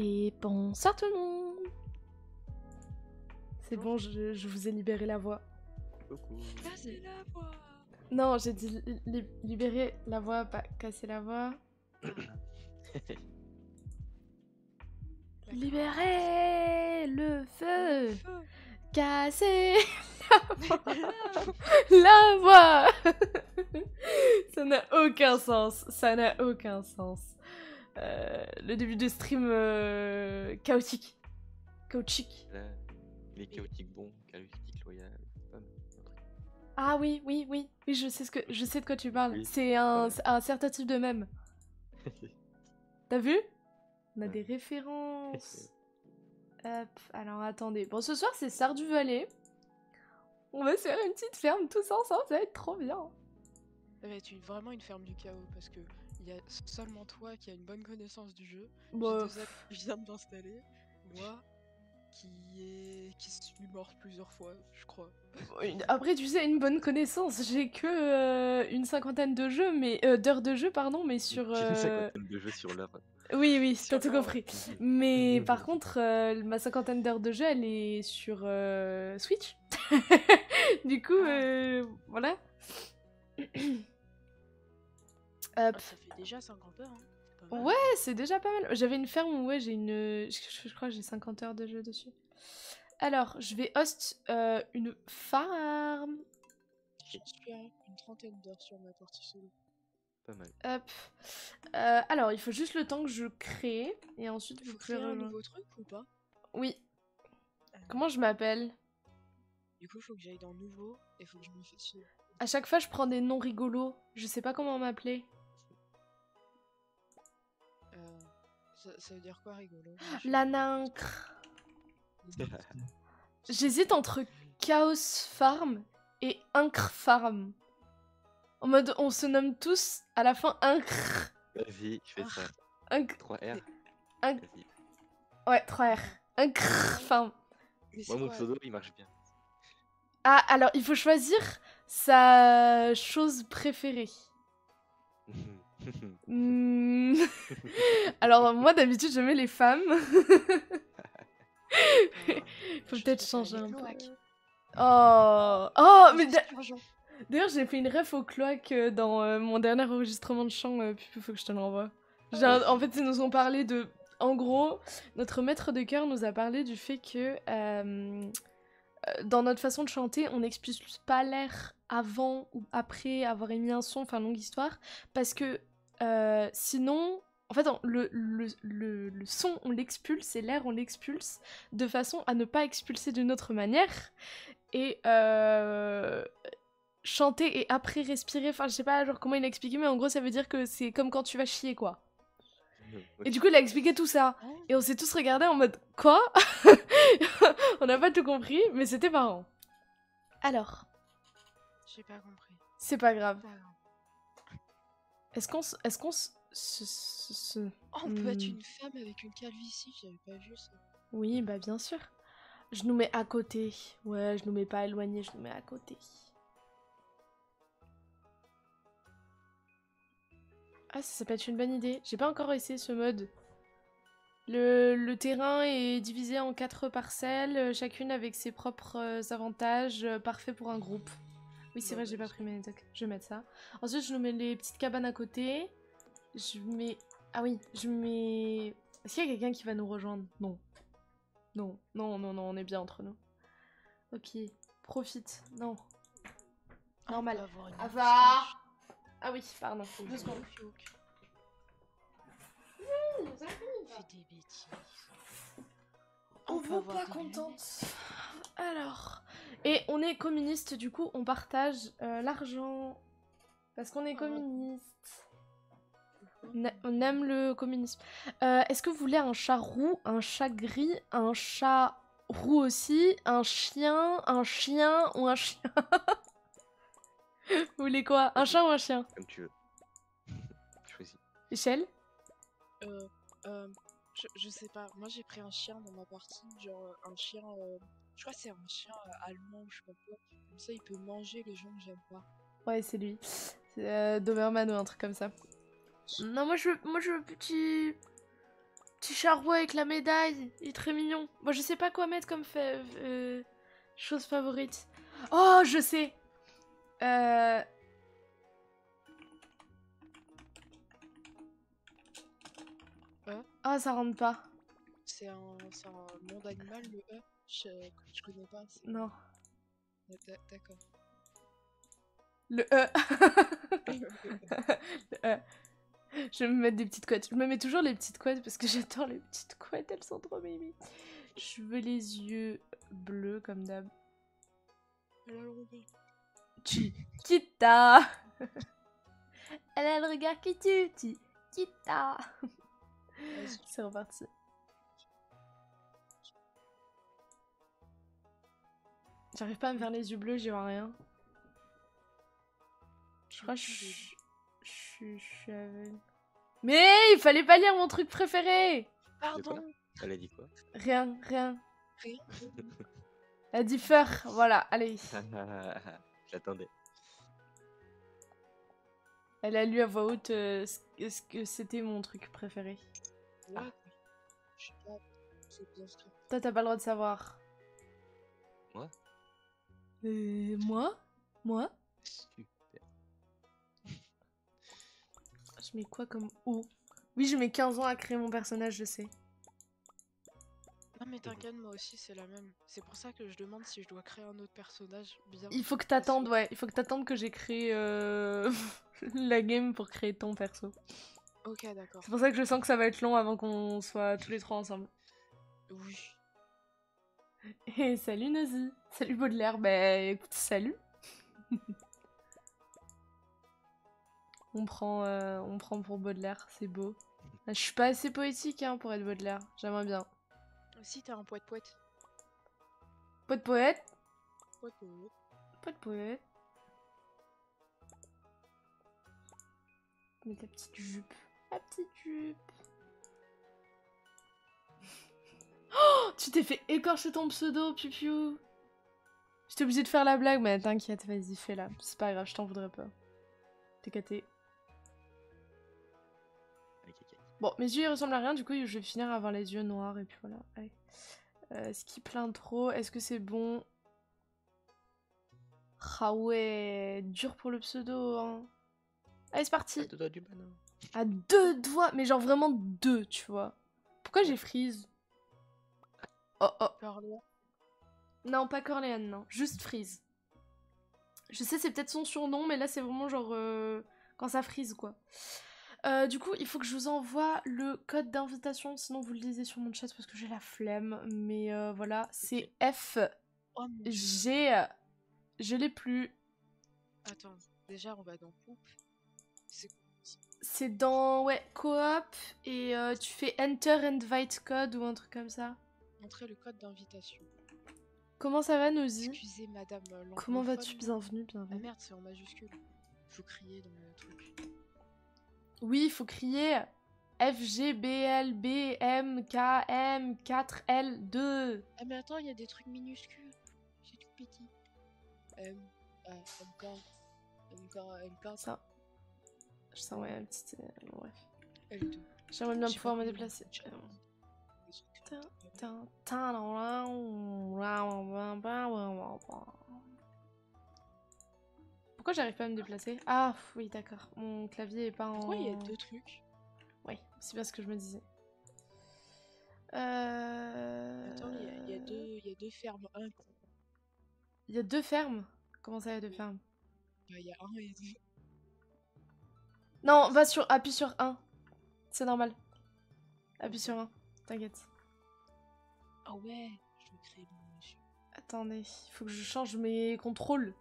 Et bonsoir tout le monde. C'est bon, je vous ai libéré la voix. Coucou. Casser la voix. Non, j'ai dit libérer la voix, pas casser la voix. Libérer le feu, casser la voix. Ça n'a aucun sens, ça n'a aucun sens. Le début de stream chaotique. Chaotique. Là, il est chaotique bon, chaotique loyal. Ah oui, je sais de quoi tu parles. Oui. C'est un certain type de mème. T'as vu? On a Ouais. des références. Hop, alors attendez. Bon, ce soir c'est Stardew Valley. On va se faire une petite ferme tous ensemble, ça va être trop bien. Ça va être vraiment une ferme du chaos parce que il y a seulement toi qui a une bonne connaissance du jeu. Bon, J'ai 2 amis qui viennent d'installer. Moi qui suis morte plusieurs fois, je crois. après tu sais, une bonne connaissance. J'ai que une cinquantaine de jeux, mais d'heures de jeu, pardon, mais sur. J'ai une cinquantaine de jeux sur l'heure. Oui, t'as Sur tout l'heure. compris. Mais par contre, ma cinquantaine d'heures de jeu, elle est sur Switch. Du coup, voilà. Hop. Ah, ça fait déjà 50 heures. Hein. C'est pas mal. Ouais, c'est déjà pas mal. J'avais une ferme où ouais, j'ai une... Je crois que j'ai 50 heures de jeu dessus. Alors, je vais host une farm. Je suis à une trentaine d'heures sur ma partie solo. Pas mal. Hop. Alors, il faut juste le temps que je crée. Et ensuite, Il vous faut pouvez créer un rejoindre. nouveau truc ou pas? Oui. Comment je m'appelle? Du coup, il faut que j'aille dans nouveau et il faut que je me fasse. À chaque fois, je prends des noms rigolos. Je sais pas comment m'appeler. Ça veut dire quoi rigolo? La nacre. J'hésite entre Chaos Farm et Incre Farm. En mode, on se nomme tous à la fin Incre. Vas-y, je fais ça. Incre. 3R. Incre. Vas-y. Ouais, 3R. Incre Farm. Mais c'est Moi, mon quoi? pseudo, il marche bien. Ah, alors, il faut choisir sa chose préférée. Hmm. Alors, moi, d'habitude, j'aimais les femmes. Faut Je peut-être préfère changer les un peu. cloaques. Oh, mais Les esturgeons. d'ailleurs, j'ai fait une ref au cloaque dans mon dernier enregistrement de chant. Puis il faut que je te l'envoie. Vas-y. En fait, ils nous ont parlé de. En gros, notre maître de chœur nous a parlé du fait que dans notre façon de chanter, on n'expulse pas l'air avant ou après avoir émis un son, enfin longue histoire, parce que sinon, en fait, le son on l'expulse et l'air on l'expulse de façon à ne pas expulser d'une autre manière. Et chanter et après respirer, enfin je sais pas genre comment il a expliqué, mais en gros ça veut dire que c'est comme quand tu vas chier quoi. Et du coup il a expliqué tout ça. Et on s'est tous regardés en mode quoi? On n'a pas tout compris, mais c'était marrant. Alors, J'ai pas compris. c'est pas grave. Pas grave. Est-ce qu'on Oh, on peut être une femme avec une calvitie, j'avais pas vu ça. Oui, bah bien sûr. Je nous mets à côté. Ouais, je nous mets pas éloigné, je nous mets à côté. Ah, ça peut être une bonne idée. J'ai pas encore essayé ce mode. Le terrain est divisé en 4 parcelles, chacune avec ses propres avantages, parfait pour un groupe. Oui, c'est vrai, j'ai pas pris mes tocs. Je vais mettre ça. Ensuite, je nous mets les petites cabanes à côté. Je mets... Ah oui, je mets... Est-ce qu'il y a quelqu'un qui va nous rejoindre? Non. Non, on est bien entre nous. Ok, profite. Non. Normal. On peut avoir une Ava. Ah oui, pardon. moustache. 2 secondes. Fais des bêtises. On peut vaut avoir pas des contente. Alors. Et on est communiste, du coup, on partage l'argent. Parce qu'on est communiste. On aime le communisme. Est-ce que vous voulez un chat roux, un chat gris, un chat roux aussi, un chien ou un chien? Vous voulez quoi? Un chat ou un chien? Comme tu veux. Choisis. Michel? Je sais pas, moi j'ai pris un chien dans ma partie, genre un chien, je crois que c'est un chien allemand ou je sais pas quoi, comme ça il peut manger les gens que j'aime pas. Ouais, c'est lui. C'est Doberman ou un truc comme ça. Non, moi je veux petit... Petit charbon avec la médaille. Il est très mignon. Moi, je sais pas quoi mettre comme chose favorite. Oh, je sais. Euh... Ah, ça rentre pas. C'est un monde animal, le E. Je connais pas. Non. D'accord. Le E. Le E. Je vais me mettre des petites couettes. Je me mets toujours les petites couettes parce que j'adore les petites couettes. Elles sont trop mimi. Je veux les yeux bleus comme d'hab. Elle a le regard. Kita. Elle a le regard qui tue. Kita. C'est reparti. J'arrive pas à me faire les yeux bleus, j'y vois rien. Je crois que je suis aveugle. Mais il fallait pas lire mon truc préféré. Pardon. Elle a dit quoi? Rien. Rien. Elle a dit faire, voilà, allez. J'attendais. Elle a lu à voix haute ce que c'était mon truc préféré. Ouais. Je sais pas. C'est bien sûr. Toi, t'as pas le droit de savoir. Moi? Moi? Super. Je mets quoi comme O? Oui, je mets 15 ans à créer mon personnage, je sais. Non mais t'inquiète, moi aussi c'est la même. C'est pour ça que je demande si je dois créer un autre personnage bien. Il faut que t'attendes, ouais. Il faut que t'attendes que j'ai créé la game pour créer ton perso. Ok, d'accord. C'est pour ça que je sens que ça va être long avant qu'on soit tous les trois ensemble. Oui. Et salut Nazi. Salut Baudelaire. Bah écoute, salut. on prend pour Baudelaire, c'est beau. Je suis pas assez poétique hein, pour être Baudelaire. J'aimerais bien. Si t'as un poète-poète. Poète poète. Poète-poète. Poète poète. Mets ta petite jupe. La petite jupe. Oh, tu t'es fait écorcher ton pseudo, Pipiou. J'étais obligée de faire la blague, mais t'inquiète, vas-y, fais-la. C'est pas grave, je t'en voudrais pas. T'es caté. Bon, mes yeux ils ressemblent à rien, du coup je vais finir à avoir les yeux noirs et puis voilà. Allez. Skip l'intro, est-ce que c'est bon? Ah ouais, dur pour le pseudo, hein. Allez, c'est parti. À deux doigts du banin. À 2 doigts, mais genre vraiment 2, tu vois. Pourquoi j'ai Freeze? Oh. Corléane. Non, pas Corléane, non. Juste Freeze. Je sais, c'est peut-être son surnom, mais là c'est vraiment genre quand ça freeze, quoi. Du coup, il faut que je vous envoie le code d'invitation, sinon vous le lisez sur mon chat parce que j'ai la flemme. Mais voilà, c'est F, Oh mon Dieu. G, je l'ai plus. Attends, déjà on va dans Coupe. C'est dans, ouais, coop, et tu fais Enter Invite Code ou un truc comme ça. Montrer le code d'invitation. Comment ça va, Nosy? Excusez madame l'anglophone. Comment vas-tu? Bienvenue. Ah merde, c'est en majuscule. Faut crier dans le truc. Oui, il faut crier F, G, B, L, B, M, K, M, 4, L, 2. Ah mais attends, il y a des trucs minuscules. C'est tout petit. MK. Ça. Je sens, ouais, un petit... bref. L2. J'aimerais bien Je sais pouvoir pas me comment déplacer. on dit. Pourquoi j'arrive pas à me déplacer? Ah oui, d'accord. Mon clavier est pas en... Pourquoi il y a deux trucs? Oui, c'est bien ce que je me disais. Attends, il y a deux fermes. Il y a 2 fermes? Comment ça, il y a 2 fermes? Il y a un et deux. Non, appuie sur 1. C'est normal. Appuie sur 1. T'inquiète. Ah ouais, je vais créer mon monsieur. Attendez, il faut que je change mes contrôles.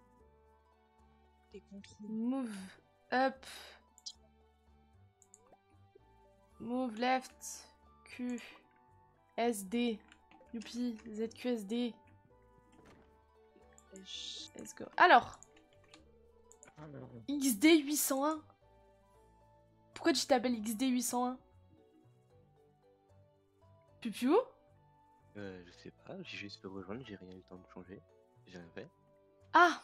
Tes contrôles. Move up. Move left. Q. SD. Youpi. ZQSD. Let's go. Alors. XD 801. Pourquoi tu t'appelles XD 801? Pupiou? Je sais pas, j'ai juste fait rejoindre, j'ai rien eu le temps de changer. J'ai rien fait. Ah.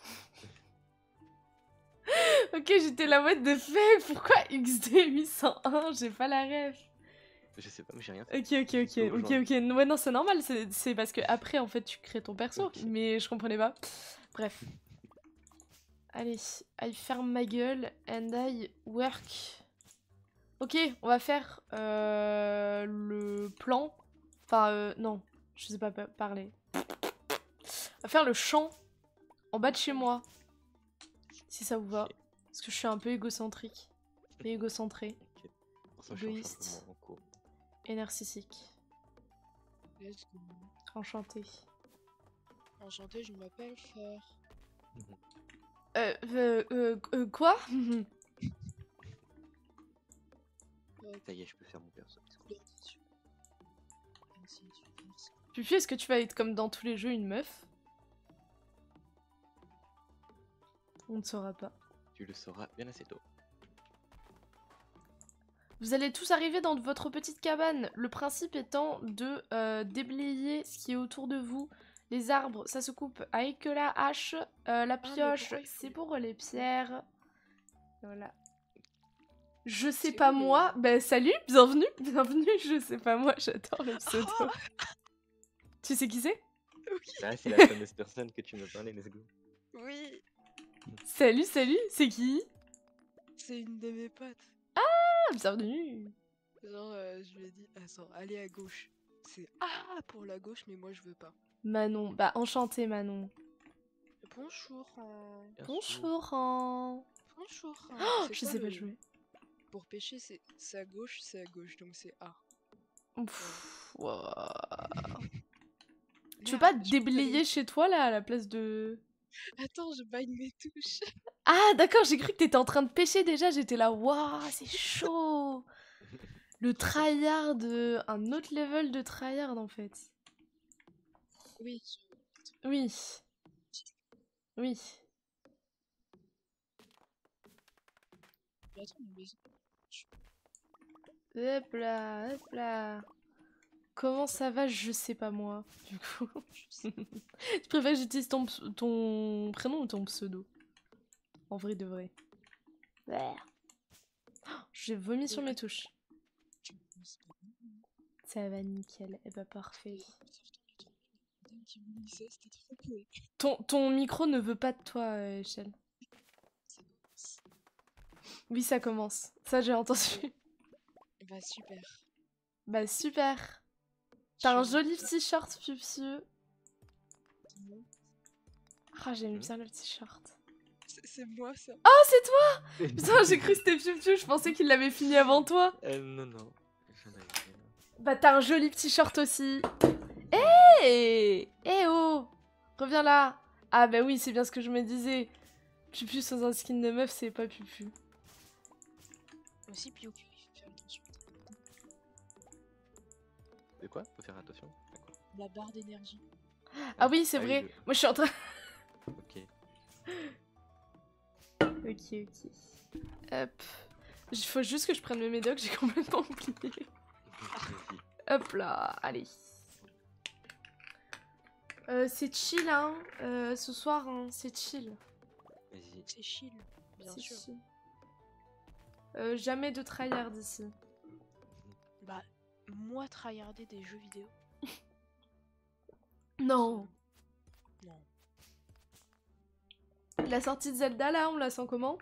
Ok, j'étais la mode de fait. Pourquoi XD 801? J'ai pas la ref. Je sais pas, mais j'ai rien fait. Ok, ouais, non, c'est normal, c'est parce que après, en fait, tu crées ton perso, Ok. mais je comprenais pas. Bref. Allez, I ferme ma gueule and I work. Ok, on va faire le plan. Enfin, non, je sais pas parler. On va faire le champ en bas de chez moi, si ça vous va. Ok. Parce que je suis un peu égocentrique. Et égocentré, Ok. Pour ça, je suis égoïste simplement en cours. et narcissique. Let's go. Enchanté. Enchanté, je m'appelle Fer. Quoi? Ça y est, je peux faire mon perso. Pupi, est-ce que tu vas être comme dans tous les jeux une meuf? On ne saura pas. Tu le sauras bien assez tôt. Vous allez tous arriver dans votre petite cabane. Le principe étant de déblayer ce qui est autour de vous. Les arbres, ça se coupe avec la hache. La pioche, pourquoi il c'est faut- pour les pierres. Voilà. Je sais C'est pas où, le- moi. Ben salut, bienvenue, bienvenue. Je sais pas moi, j'adore le pseudo. Ah Tu sais qui c'est? Là, c'est la fameuse personne que tu me parlais, let's go. Oui, Salut, salut, c'est qui? c'est une de mes potes. Ah, bienvenue. Genre, je lui ai dit, attends, allez à gauche. C'est ah pour la gauche, mais moi je veux pas. Manon, bah enchanté Manon. Bonjour. Bien sûr. Bonjour. Hein. Bonjour. Oh, C'est je quoi sais pas le- jouer. Pour pêcher, c'est à gauche, donc c'est A. Pff, ouah. Tu veux Merde, pas je peux déblayer chez toi là à la place de... Attends, je bagne mes touches. Ah d'accord, j'ai cru que t'étais en train de pêcher déjà, j'étais là, waouh, c'est chaud. Le tryhard, un autre level de tryhard en fait. Oui, Oui. Oui. attends, mais Hop là, hop là. Comment ça va, je sais pas moi, du coup. Tu préfères que j'utilise ton prénom ou ton pseudo? En vrai de vrai. Ouais. Oh, j'ai vomi sur mes touches. Ça va nickel, et bah parfait. c'était trop cool. Ton micro ne veut pas de toi, Echelle. Oui, ça commence. Ça, j'ai entendu. Bah super. Bah super. T'as un joli t-shirt, Pupieux. Ah, j'aime bien le t-shirt. C'est moi ça. Oh, c'est toi! Putain, j'ai cru que c'était Pupieux, je pensais qu'il l'avait fini avant toi. Non, non. J'en avais rien. Bah t'as un joli t-shirt aussi. Hé Eh oh! Reviens là. Ah bah oui, c'est bien ce que je me disais. Pupu sans un skin de meuf, c'est pas Pupu. Aussi, puis au cul, il faut faire attention. De quoi? Faut faire attention. D'accord. La barre d'énergie. Ah oui, c'est Ah oui, vrai. Moi, je suis en train... Ok. Ok. Hop. Il faut juste que je prenne mes médocs, j'ai complètement oublié. Vas-y. Hop là, allez. C'est chill, hein. Ce soir, hein, c'est chill. Vas-y. C'est chill, bien C'est sûr. chill. Jamais de tryhard ici. Bah, moi, tryharder des jeux vidéo. Non. Non. La sortie de Zelda, là, on la sent comment?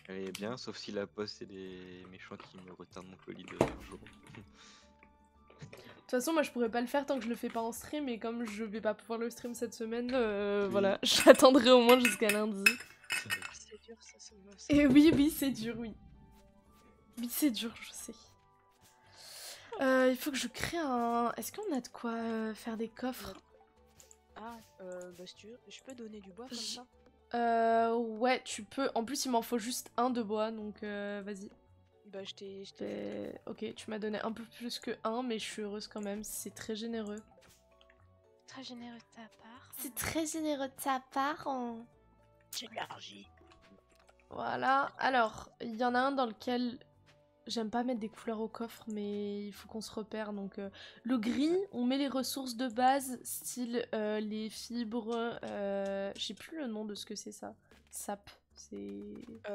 Elle est bien, sauf si la poste c'est des méchants qui me retardent mon colis de jour. De toute façon, moi, je pourrais pas le faire tant que je le fais pas en stream, et comme je vais pas pouvoir le stream cette semaine, Oui. voilà, j'attendrai au moins jusqu'à lundi. C'est dur, ça, c'est moi. Et oui, c'est dur, oui. Oui, c'est dur, je sais. Il faut que je crée un... Est-ce qu'on a de quoi faire des coffres? Ah, bah si tu veux, je peux donner du bois comme ça. Ouais, tu peux. En plus, il m'en faut juste un de bois, donc vas-y. Bah je t'ai... Ok, tu m'as donné un peu plus que un, mais je suis heureuse quand même, c'est très généreux. Très généreux de ta part. C'est très généreux de ta part. Hein. J'ai de l'énergie. Voilà, alors, il y en a un dans lequel j'aime pas mettre des couleurs au coffre, mais il faut qu'on se repère. Donc, le gris, on met les ressources de base, style les fibres. Je sais plus le nom de ce que c'est ça. Sap, c'est.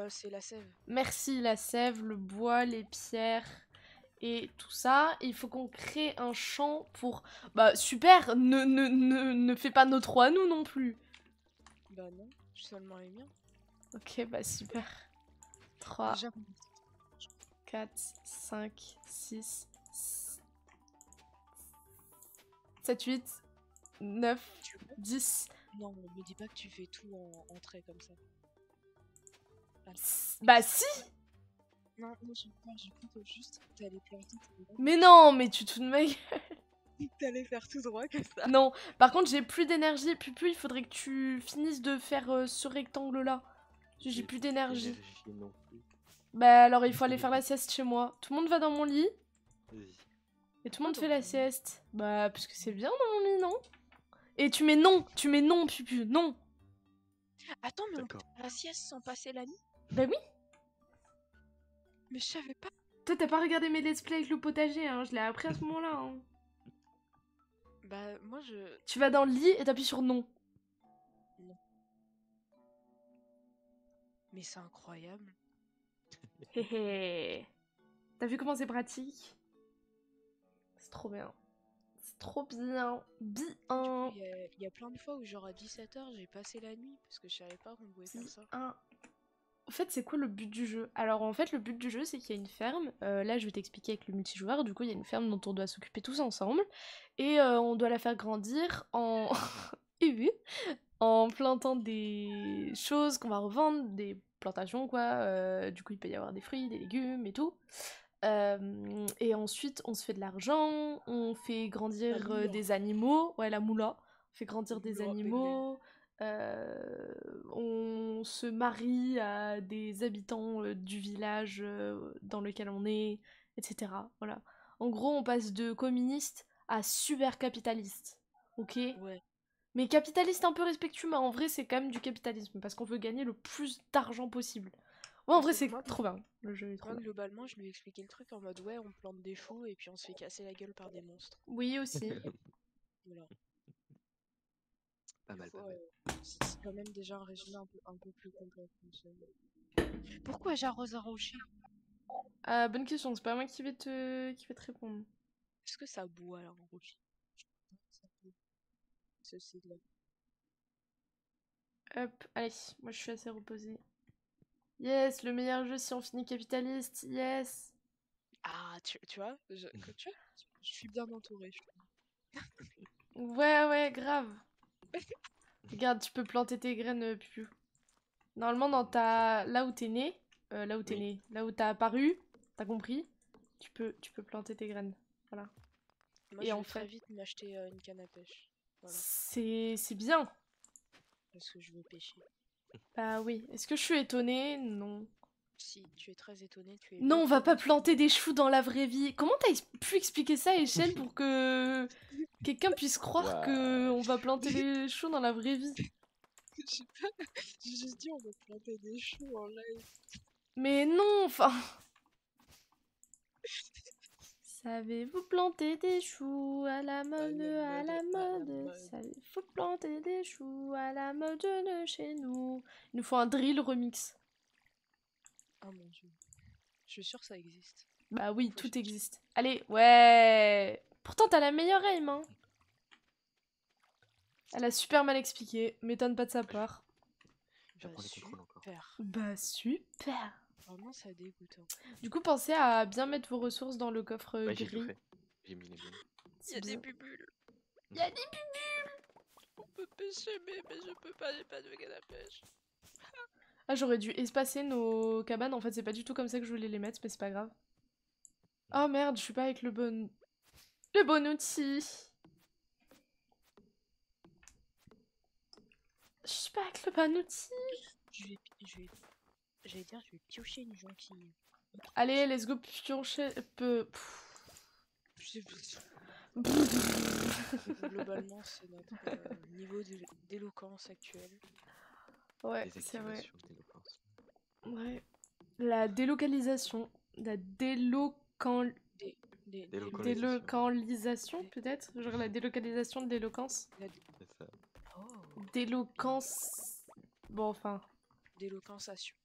C'est la sève. Merci, la sève, le bois, les pierres et tout ça. Il faut qu'on crée un champ pour... Bah super, ne fais pas nos trois à nous non plus. Bah non, seulement les miens. Ok, bah super. 3, Déjà, 4, 5, 6, 7, 8, 9, tu veux? 10. Non, me dis pas que tu fais tout en trait comme ça. Bah si. Non, j'ai cru que juste t'allais planter tout droit. Mais non, mais tu te fous de ma gueule. T'allais faire tout droit comme ça. Non, par contre j'ai plus d'énergie. Pupu, il faudrait que tu finisses de faire ce rectangle là. J'ai plus d'énergie. Non plus. Bah alors il faut aller faire la sieste chez moi. Tout le monde va dans mon lit Vas-y. et tout le monde Pourquoi fait dans la ton lit? sieste. Bah parce que c'est bien dans mon lit, non? Et tu mets non, Pupu, non. Attends, mais on peut D'accord. faire la sieste sans passer la nuit? Bah oui. Mais je savais pas. Toi t'as pas regardé mes let's play avec le potager, hein. Je l'ai appris à ce moment-là. Hein. Bah moi je... Tu vas dans le lit et t'appuies sur non. Mais c'est incroyable. Hé hé. T'as vu comment c'est pratique? C'est trop bien. C'est trop bien. Du Bien. coup, il y a plein de fois où genre à 17h j'ai passé la nuit parce que je savais pas qu'on pouvait faire ça. Bien. En fait, c'est quoi le but du jeu? Alors, en fait, le but du jeu, c'est qu'il y a une ferme. Là, je vais t'expliquer avec le multijoueur. Du coup, il y a une ferme dont on doit s'occuper tous ensemble. Et on doit la faire grandir en... Oui, en plantant des choses qu'on va revendre, des plantations, quoi. Du coup, il peut y avoir des fruits, des légumes et tout. Et ensuite, on se fait de l'argent, on fait grandir La moula. des animaux. Ouais, la moula. On fait grandir La des moula animaux. On se marie à des habitants du village dans lequel on est, etc. Voilà. En gros, on passe de communiste à super capitaliste. Ok? Ouais. Mais capitaliste un peu respectueux, mais en vrai, c'est quand même du capitalisme parce qu'on veut gagner le plus d'argent possible. Ouais, en vrai, Parce que c'est moi, trop bien. Le jeu est trop moi bien. globalement je lui ai expliqué le truc en mode ouais on plante des choux et puis on se fait casser la gueule par des monstres. Oui, aussi. Voilà. Pas Du mal, coup, pas mal. c'est quand même déjà un résumé un peu plus complet. Pourquoi j'arrose un rocher? Bonne question, c'est pas moi qui vais te répondre. Est-ce que ça boit alors un rocher? Ça boit. Ceci de là. Hop, allez, moi je suis assez reposée. Yes, le meilleur jeu si on finit capitaliste, yes. Ah, tu vois, je suis bien entourée. Ouais, ouais, grave. Regarde, tu peux planter tes graines, Pupu. Normalement, là où t'es né, Oui. là où t'as apparu, t'as compris, tu peux planter tes graines. Voilà. Moi, Et je en vais très fait, vite m'acheter une canne à pêche. Voilà, c'est bien. parce que je veux pêcher. Bah oui. Est-ce que je suis étonnée? Non. Si tu es très étonné, tu es Non, on va pas étonné. planter des choux dans la vraie vie. Comment t'as pu expliquer ça à échelle pour que quelqu'un puisse croire que Waouh. on va planter les choux dans la vraie vie? Je sais pas, j'ai juste dit on va planter des choux en live. Mais non, enfin. Savez-vous planter des choux à la mode, à la À la mode? mode. Savez-vous planter des choux à la mode de chez nous? Il nous faut un drill remix. Oh mon dieu. Je suis sûre que ça existe. Bah oui, Faut tout chercher. existe. Allez, ouais. Pourtant, t'as la meilleure aim, hein. Elle a super mal expliqué. M'étonne pas de sa part. J'apprends les contrôles encore. Super. Bah super. Vraiment, ça dégoûte. Hein. Du coup, pensez à bien mettre vos ressources dans le coffre Ouais, j'ai tout gris. fait. J'ai mis les miennes. Il y a des Bien. bubules. Il y a des... On peut pêcher, mais je peux pas, j'ai pas de canne à pêche. Ah, j'aurais dû espacer nos cabanes. En fait, c'est pas du tout comme ça que je voulais les mettre, mais c'est pas grave. Oh merde, je suis pas avec le bon... Le bon outil. Je suis pas avec le bon outil. J'allais dire, je vais piocher une jonquille. Allez, let's go piocher... Globalement, c'est notre niveau d'éloquence actuel. Ouais, c'est vrai. Désactivation d'éloquence. Ouais. La délocalisation. La Délocalisation. délocalisation, peut-être? Genre la délocalisation de l'éloquence. C'est ça. Oh, D'éloquence... Bon, enfin... d'éloquensation.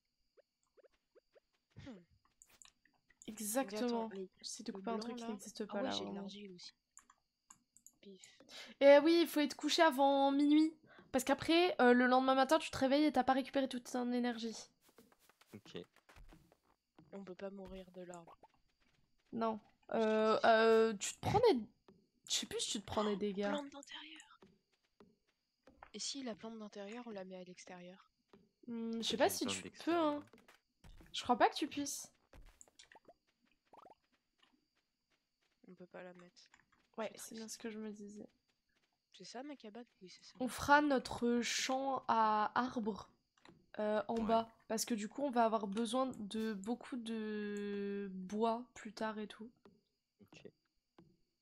Exactement. Attends, C'est de le couper un blanc, truc qui là. n'existe Ah pas ouais, là, j'ai de vraiment. l'argile aussi. Pif. Et oui, il faut être couché avant minuit. Parce qu'après, le lendemain matin, tu te réveilles et t'as pas récupéré toute ton énergie. Ok. On peut pas mourir de l'arbre. Non. Tu te prends des... Je sais plus si tu te prends des dégâts. Plante d'intérieur. Et si la plante d'intérieur, on la met à l'extérieur? Je sais J'ai pas une si plante tu peux, d'extérieur. hein. Je crois pas que tu puisses. On peut pas la mettre. Ouais, C'est c'est bien triste. ce que je me disais. C'est ça ma cabane? Oui, c'est ça. On fera notre champ à arbres en Ouais. bas. Parce que du coup, on va avoir besoin de beaucoup de bois plus tard et tout. Ok.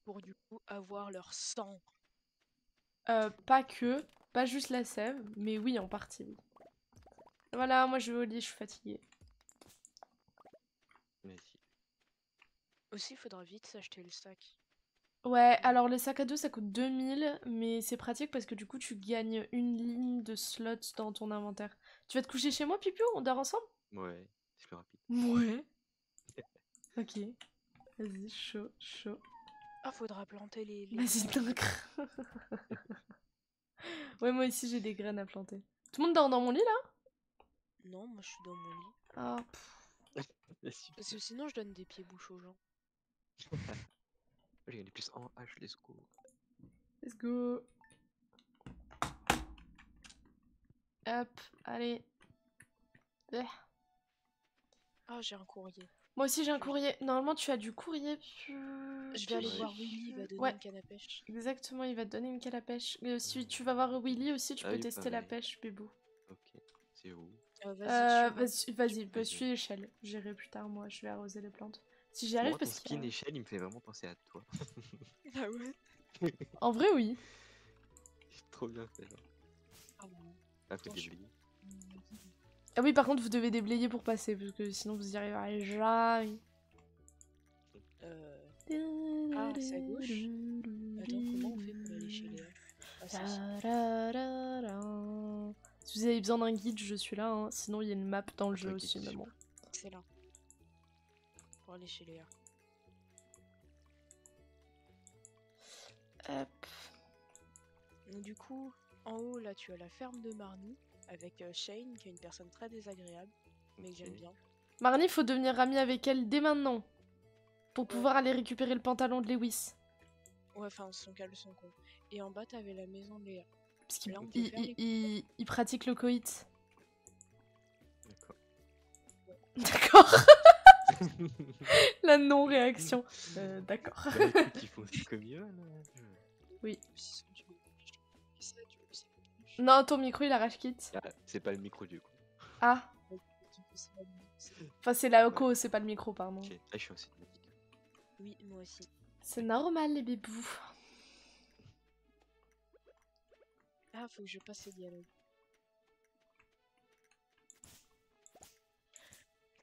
Pour du coup avoir leur sang. Pas que, pas juste la sève, mais oui, en partie, oui. Voilà, moi je vais au lit, je suis fatiguée. Vas-y. Aussi, il faudra vite s'acheter le sac. Ouais, alors les sacs à dos ça coûte 2000, mais c'est pratique parce que du coup tu gagnes une ligne de slots dans ton inventaire. Tu vas te coucher chez moi, Pipiou? On dort ensemble? Ouais, c'est plus rapide. Ouais. Ok. Vas-y, chaud, chaud. Ah, faudra planter les Vas-y, graines. t'ancres. Ouais, moi aussi j'ai des graines à planter. Tout le monde dort dans mon lit là? Non, moi je suis dans mon lit. Ah, Vas-y. Parce que sinon, je donne des pieds-bouches aux gens. J'ai gagné plus en H, let's go. let's go. Hop, allez. Ah, j'ai un courrier. Moi aussi j'ai un Je vais- courrier. Normalement tu as du courrier. Je vais aller Ouais. voir Willy, il va donner Ouais. une canne à pêche. Exactement, il va te donner une canne à pêche. Mais si tu vas voir Willy aussi, tu Ah peux oui, tester la pareil. pêche, bébou. Ok. C'est où? Vas-y, suis-moi. Vas-y, Vas-y. suis l'échelle. J'irai plus tard, moi, je vais arroser les plantes. Si j'y arrive, Moi, ton parce qu'il y skin a... échelle, il me fait vraiment penser à toi. Ah ouais? En vrai, oui. C'est trop bien fait, genre. Ah bon. Ah, faut Attends, je- déblayer. Ah oui, par contre, vous devez déblayer pour passer, parce que sinon vous y arriverez jamais. Ah, c'est à gauche? Attends, comment on fait pour aller chez Léa? Ah, c'est ici. Si vous avez besoin d'un guide, je suis là. Hein. Sinon, il y a une map dans le jeu Ok, aussi, mais super. bon. C'est là. Pour aller chez Léa. Hop. Donc, du coup, en haut, là, tu as la ferme de Marnie, avec Shane, qui est une personne très désagréable, mais que j'aime Ok. bien. Marnie, faut devenir ami avec elle dès maintenant. Pour pouvoir aller récupérer le pantalon de Lewis. Ouais, enfin, son caleçon, quoi. Et en bas, t'avais la maison de Léa. Parce qu'il Là, on peut faire les... il pratique le coït. D'accord. D'accord. La non-réaction. D'accord. Bah écoute, ils font aussi comme ils veulent. Hein. Oui. C'est ça, tu veux, c'est- Non, ton micro, il arrache quitte. Ah, c'est pas le micro du coup. Ah. c'est- Enfin, c'est la co, c'est pas le micro, pardon. Ok, là je suis en cinématique. Oui, moi aussi. C'est normal, les bébous. Ah, faut que je passe les dialogues.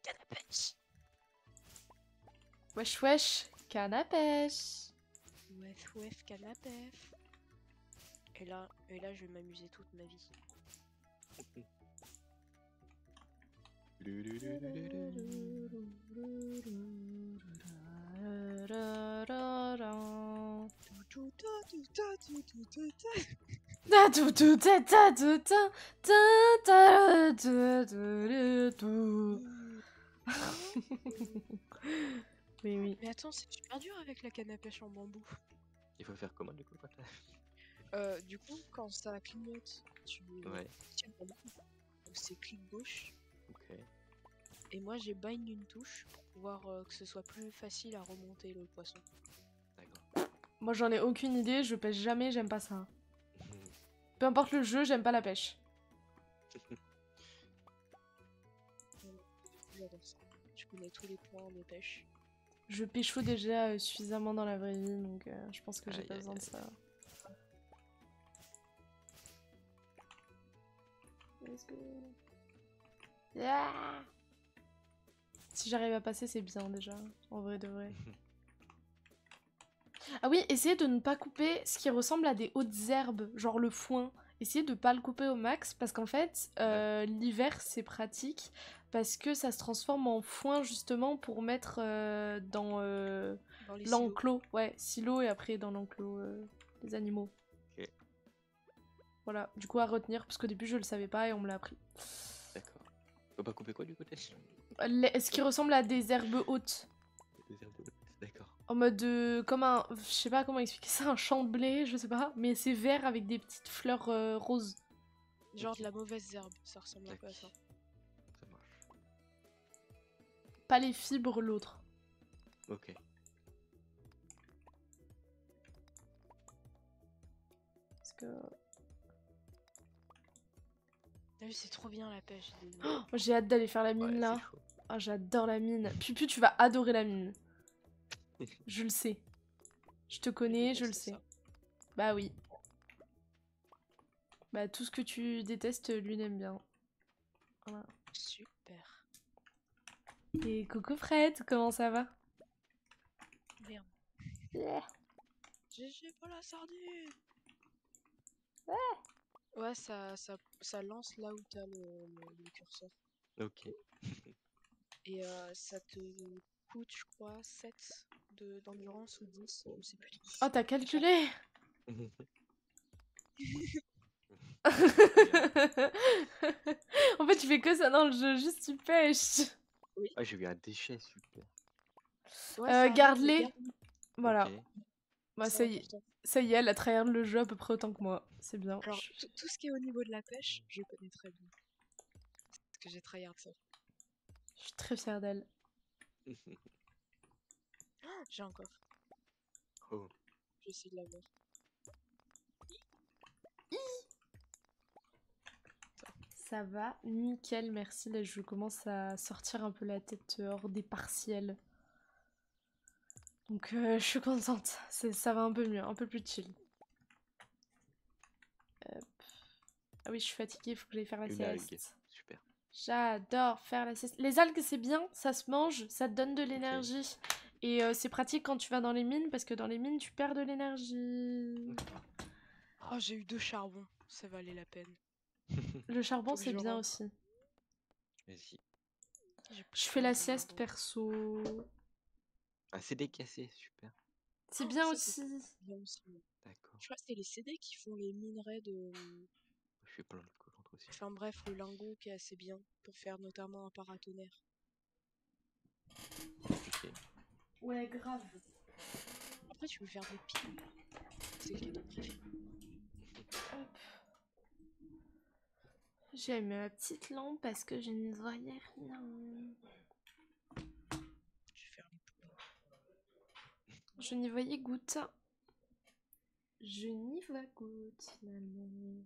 Canne à pêche. Wesh, wesh. Canne à pêche. Ouef, canne à pêche. Et là, je vais m'amuser toute ma vie. Ta tout tout ta ta tout ta ta ta ta ta ta. Oui, oui. Mais attends, c'est super dur avec la canne à pêche en bambou. Il faut faire comment du coup? Du coup, quand ça clignote, tu Ouais, tiens la main. Donc c'est clic gauche. ok. Et moi, j'ai bind une touche pour pouvoir que ce soit plus facile à remonter le poisson. D'accord. Moi, j'en ai aucune idée. Je pêche jamais, j'aime pas ça. Peu importe le jeu, j'aime pas la pêche. J'adore ça. Je connais tous les points de pêche. Je pécho déjà suffisamment dans la vraie vie, donc je pense que j'ai Aïe, pas aïe, besoin de aïe. ça. Let's go. Yeah. Si j'arrive à passer, c'est bien déjà, en vrai de vrai. Ah oui, essayez de ne pas couper ce qui ressemble à des hautes herbes, genre le foin essayez de pas le couper au max parce qu'en fait, l'hiver c'est pratique parce que ça se transforme en foin justement pour mettre dans Dans les silos. l'enclos. Ouais, silo et après dans l'enclos des animaux. Ok, Voilà, du coup à retenir parce qu'au début je le savais pas et on me l'a appris. d'accord. Faut pas couper quoi du côté? Ce qui ressemble à des herbes hautes. Des herbes de- D'accord. En mode comme un, je sais pas comment expliquer ça, un champ de blé, je sais pas, mais c'est vert avec des petites fleurs roses. Genre Ok. de la mauvaise herbe, ça ressemble un peu à ça. Tac. Ça marche. Pas les fibres, l'autre. Ok. Parce que T'as vu, c'est trop bien la pêche. moi, j'ai hâte d'aller faire la mine Ouais, là. c'est chaud. Ah, j'adore la mine. Pupu, tu vas adorer la mine. Je le sais. Je te connais, je le déteste sais. ça. Bah oui. Bah tout ce que tu détestes, lui il aime bien. Voilà. Super. Et coucou Fred, comment ça va? Merde. Yeah. GG pour la sardine. Ouais, ça lance là où t'as le curseur. Ok. Et ça te coûte, je crois, 7 d'endurance ou 10, je sais plus trop. Oh, t'as calculé? En fait, tu fais que ça dans le jeu, juste tu pêches. Oui. Ah, j'ai eu un déchet, super. Ouais, ça arrête le Garde-les. garde. Voilà. Ok. Bah C'est important. ça y est, elle a tryhard le jeu à peu près autant que moi. C'est bien. Alors, tout ce qui est au niveau de la pêche, je connais très bien. Parce que j'ai tryhard ça. Je suis très fière d'elle. J'ai un coffre. Oh. Je vais essayer de l'avoir. Ça va, nickel, merci. Là, je commence à sortir un peu la tête hors des partiels. Donc, je suis contente. Ça va un peu mieux, un peu plus chill. Hop. Ah oui, je suis fatiguée, il faut que j'aille faire la Une algue. sieste. Super. J'adore faire la sieste. Les algues, c'est bien, ça se mange, ça te donne de l'énergie. Et c'est pratique quand tu vas dans les mines, parce que dans les mines, tu perds de l'énergie. Oh, j'ai eu 2 charbons. Ça valait la peine. Le charbon, Faut que c'est je bien rentre. aussi. Vas-y. J'ai pris Je fais quoi la dans sieste l'arbre perso. Un CD cassé, super. C'est Oh, bien ça, aussi. c'est bien aussi. D'accord. Je crois que c'est les CD qui font les minerais de. Je fais plein de contre aussi. Enfin bref, le lingot qui est assez bien pour faire notamment un paratonnerre. Ok. Ouais, grave. Après, tu peux faire des piles. C'est le cadeau préféré. Hop. J'ai mis ma petite lampe parce que je ne voyais rien. Je vais faire les poulets. Je n'y voyais goutte. Je n'y vois goutte, finalement.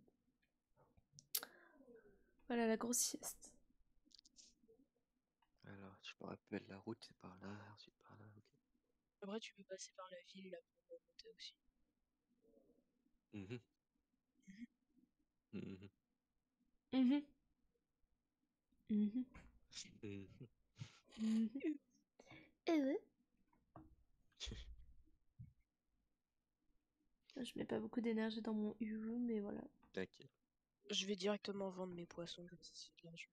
Voilà la grosse sieste. Alors, je me rappelle la route, c'est par là, ensuite par là, ok. Après, tu peux passer par la ville là pour remonter aussi. Mhm. Mhm. Mhm. Mhm. Mhm. Mhm. Ouais. Je mets pas beaucoup d'énergie dans mon UU, mais voilà. T'inquiète. Je vais directement vendre mes poissons comme ça c'est de l'argent.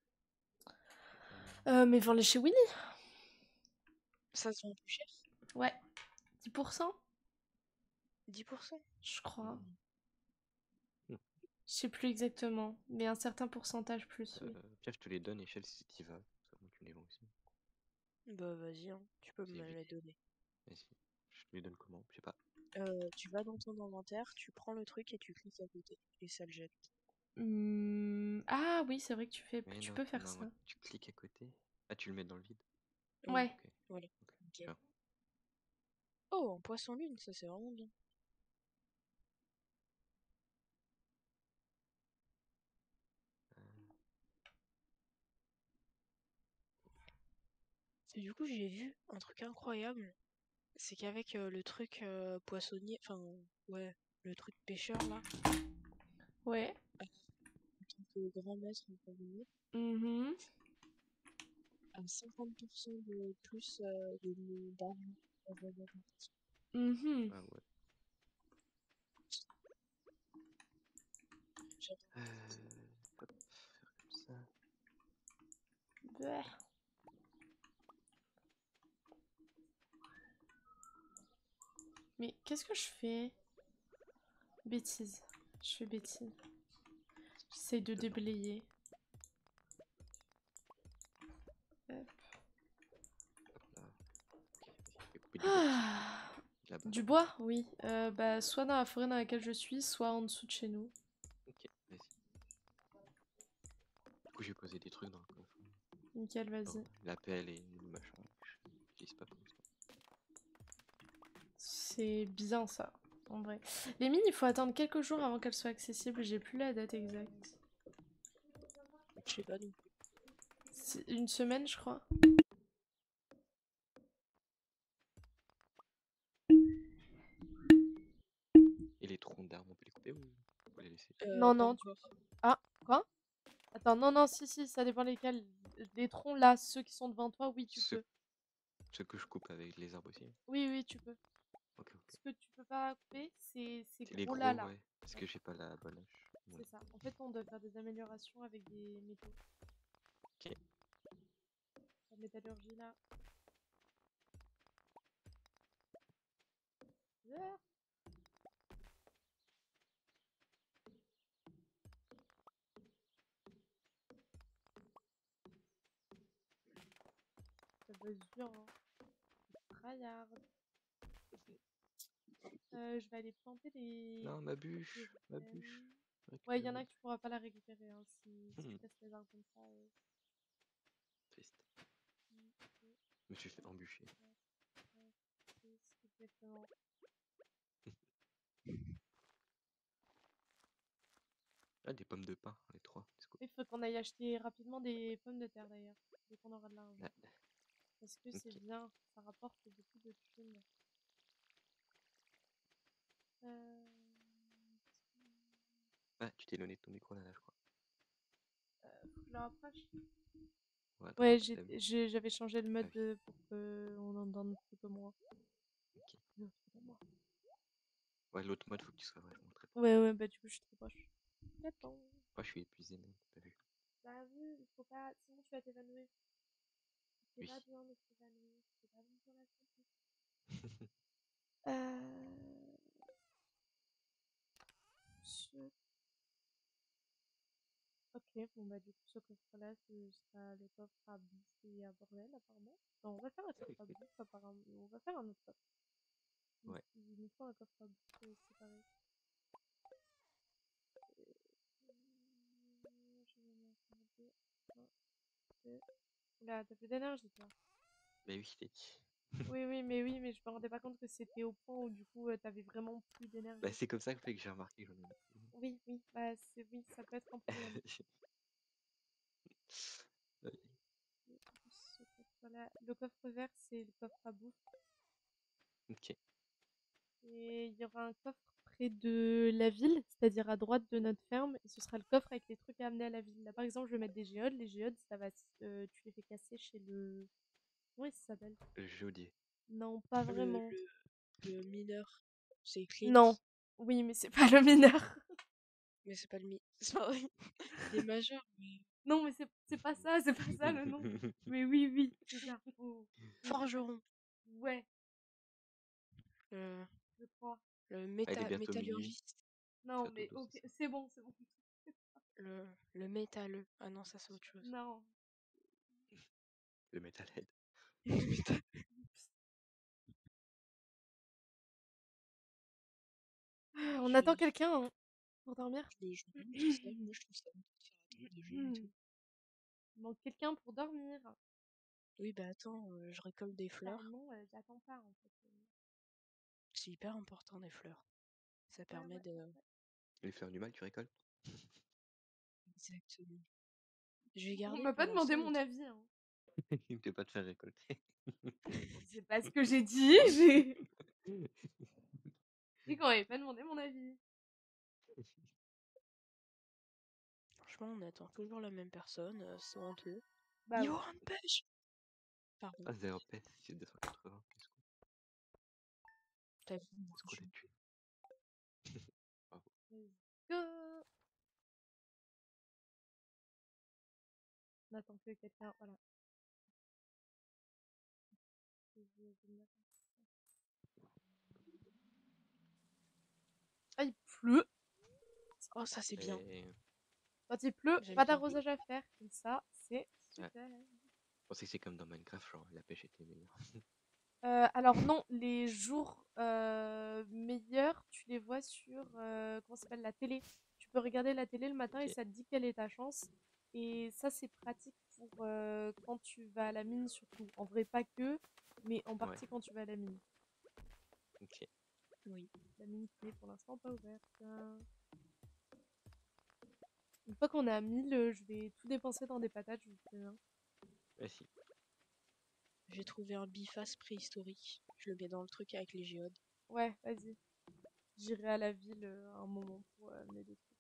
Mais vends-les chez Willy. Ça se vend plus cher? Ouais. 10%, 10%? je crois. Mm. Je sais plus exactement, mais un certain pourcentage plus, oui. Pierre, je te les donne, Échelle, si t'y vas. Ça, moi, tu les vends aussi. Bah vas-y, hein. Tu peux C'est me vite. les donner. Vas-y. Je te les donne comment? Je sais pas. Tu vas dans ton inventaire, tu prends le truc et tu cliques à côté. Et ça le jette. Ah oui, c'est vrai que Mais tu non, peux faire non, ça. tu cliques à côté. Ah, tu le mets dans le vide. Oui, Ouais. Ok. voilà. Ok. Ok. Tiens. Oh, en poisson lune, ça c'est vraiment bien. Et du coup, j'ai vu un truc incroyable. C'est qu'avec le truc poissonnier, enfin, ouais, le truc pêcheur là, Ouais. en tant que grand maître, entre guillemets, Mhm. à 50% de plus d'argent envoyé à la partie. Mhm. Ah ouais. sûr. Hop, faire comme ça. Bleh. Mais qu'est-ce que je fais? Bêtise. Je fais bêtise. J'essaye de déblayer. Hop. Hop là. Ok, couper du bois aussi. Ah, Là-bas. du bois? Oui. Bah, soit dans la forêt dans laquelle je suis, soit en dessous de chez nous. Ok, vas-y. Du coup, j'ai posé des trucs dans le coffre. Nickel, Genre, vas-y. la pelle et le machin. Je n'utilise pas pour l'instant. C'est bien ça, en vrai. Les mines, il faut attendre quelques jours avant qu'elles soient accessibles. J'ai plus la date exacte. Je sais pas non plus. C'est une semaine, je crois. Et les troncs d'arbres, on peut les couper ou faut les laisser? Non, Pas non. encore. Ah, quoi? Attends, non, non, si, si, ça dépend lesquels. Les troncs là, ceux qui sont devant toi, oui, tu peux. Ceux que je coupe avec les arbres aussi. Oui, oui, tu peux. Ok, ok. Ce que tu peux pas couper, c'est ces C'est les gros gros, là, là. ouais. Parce Ouais, que j'ai pas la bonne hache. Ouais. c'est ça. En fait, on doit faire des améliorations avec des métaux. Ok. La métallurgie là. Ah, ça va être dur, hein. Tryhard. Je vais aller planter Non, ma les bûche. Ma bûche. graines. Ouais, il y Récupère en a ma que tu pourras pas la récupérer hein, si tu laisses les arbres comme ça. Triste. Je me suis fait embûcher. Exactement. Ah, des pommes de pin, les trois. Let's go. Il faut qu'on aille acheter rapidement des pommes de terre d'ailleurs, dès qu'on aura de l'argent. Ah, Parce que c'est ok. bien, ça rapporte beaucoup de thunes. Euh... Ah, tu t'es éloigné de ton micro là, je crois. Faut que je le rapproche. Ouais, Ouais, attends, t'aimes. j'avais changé le Ah mode oui. pour qu'on entende plus que moi. Ok. Moi. Ouais, l'autre mode, faut que tu sois vachement très proche. Ouais, ouais, bah du coup, je suis très proche. Attends. Moi, je suis épuisé même, t'as vu? Bah oui, il faut pas, sinon tu vas t'évanouir. C'est Oui. pas bien de s'évanouir, c'est pas bon pour la santé. Euh... ce- Ok, bon bah du coup ce coffre-là, ce sera le coffre à bouffe et à bordel apparemment. Non, on va faire un coffre à bouffe apparemment. On va faire un autre coffre. Ouais. Il nous faut un coffre à bouffe séparé. Je vais mettre un, deux, un, deux. Oula, t'as plus d'énergie toi. Mais oui, je t'ai dit. Oui, mais je me rendais pas compte que c'était au point où du coup t'avais vraiment plus Bah, d'énergie. c'est comme ça que j'ai remarqué que j'en ai Oui, bah c'est oui, ça peut être un problème. Ouais. Ce coffre-là. Le coffre vert, c'est le coffre à bouffe. Ok. Et il y aura un coffre près de la ville, c'est-à-dire à droite de notre ferme. Et ce sera le coffre avec les trucs à amener à la ville. Là, par exemple, je vais mettre des géodes. Les géodes, ça va, tu les fais casser chez le. Comment il s'appelle? Le geodier. Non, pas Le, vraiment. le, le mineur, c'est Clint. Non. Oui, mais c'est pas le mineur. Mais c'est pas le mi. C'est pas vrai. Il est majeur, mais. Non, mais c'est pas ça, c'est pas ça le nom. Mais oui, c'est ça. Oh, oui, Forgeron. ouais, Le, je crois. le Ah, il est bientôt minuit. métallurgiste. Non, Faire mais dodo ce ok, soir. c'est bon, c'est bon. Le métalleux. Ah non, ça c'est autre chose. Non. Le Metalhead. On Je, attend quelqu'un hein, pour dormir. je me demande qui c'est. Moi je trouve ça bon de faire attendre des gens et tout. Il manque quelqu'un pour dormir. Oui, bah attends, je récolte des Bah fleurs. non, j'attends pas en fait. C'est hyper important des fleurs. Ça Ouais, permet ouais, de. ouais. Les fleurs du mal, tu récoltes? Exactement. Je vais On garder m'a pour pas demandé l'instant. mon avis. Hein. Il ne peut pas te faire récolter. C'est pas ce que j'ai dit. J'ai dit qu'on m'avait pas demandé mon avis. Franchement, on attend toujours la même personne. C'est honteux. Bah Niveau oui. 1 de pêche. Pardon. Ah, 0 pèse, c'est 280. T'as vu Est-ce qu'on l'a tué? Bravo. Let's go. On attend que quelqu'un. Voilà. Je vais me mettre Ah, il pleut. Oh, ça c'est bien. Et... Quand il pleut, J'aime pas bien. d'arrosage à faire. Comme ça, c'est Ouais. super. Je pensais que c'est comme dans Minecraft, genre la pêche était meilleure. Alors non, les jours meilleurs, tu les vois sur comment ça s'appelle la télé. Tu peux regarder la télé le matin et Ok. ça te dit quelle est ta chance. Et ça, c'est pratique pour quand tu vas à la mine surtout. En vrai, pas que, mais en Ouais, partie quand tu vas à la mine. ok. Oui. La mine qui n'est pour l'instant pas ouverte. Une fois qu'on est à 1000, je vais tout dépenser dans des patates, je vous préviens. Vas-y. J'ai trouvé un biface préhistorique. Je le mets dans le truc avec les géodes. Ouais, vas-y. J'irai à la ville un moment pour amener des trucs.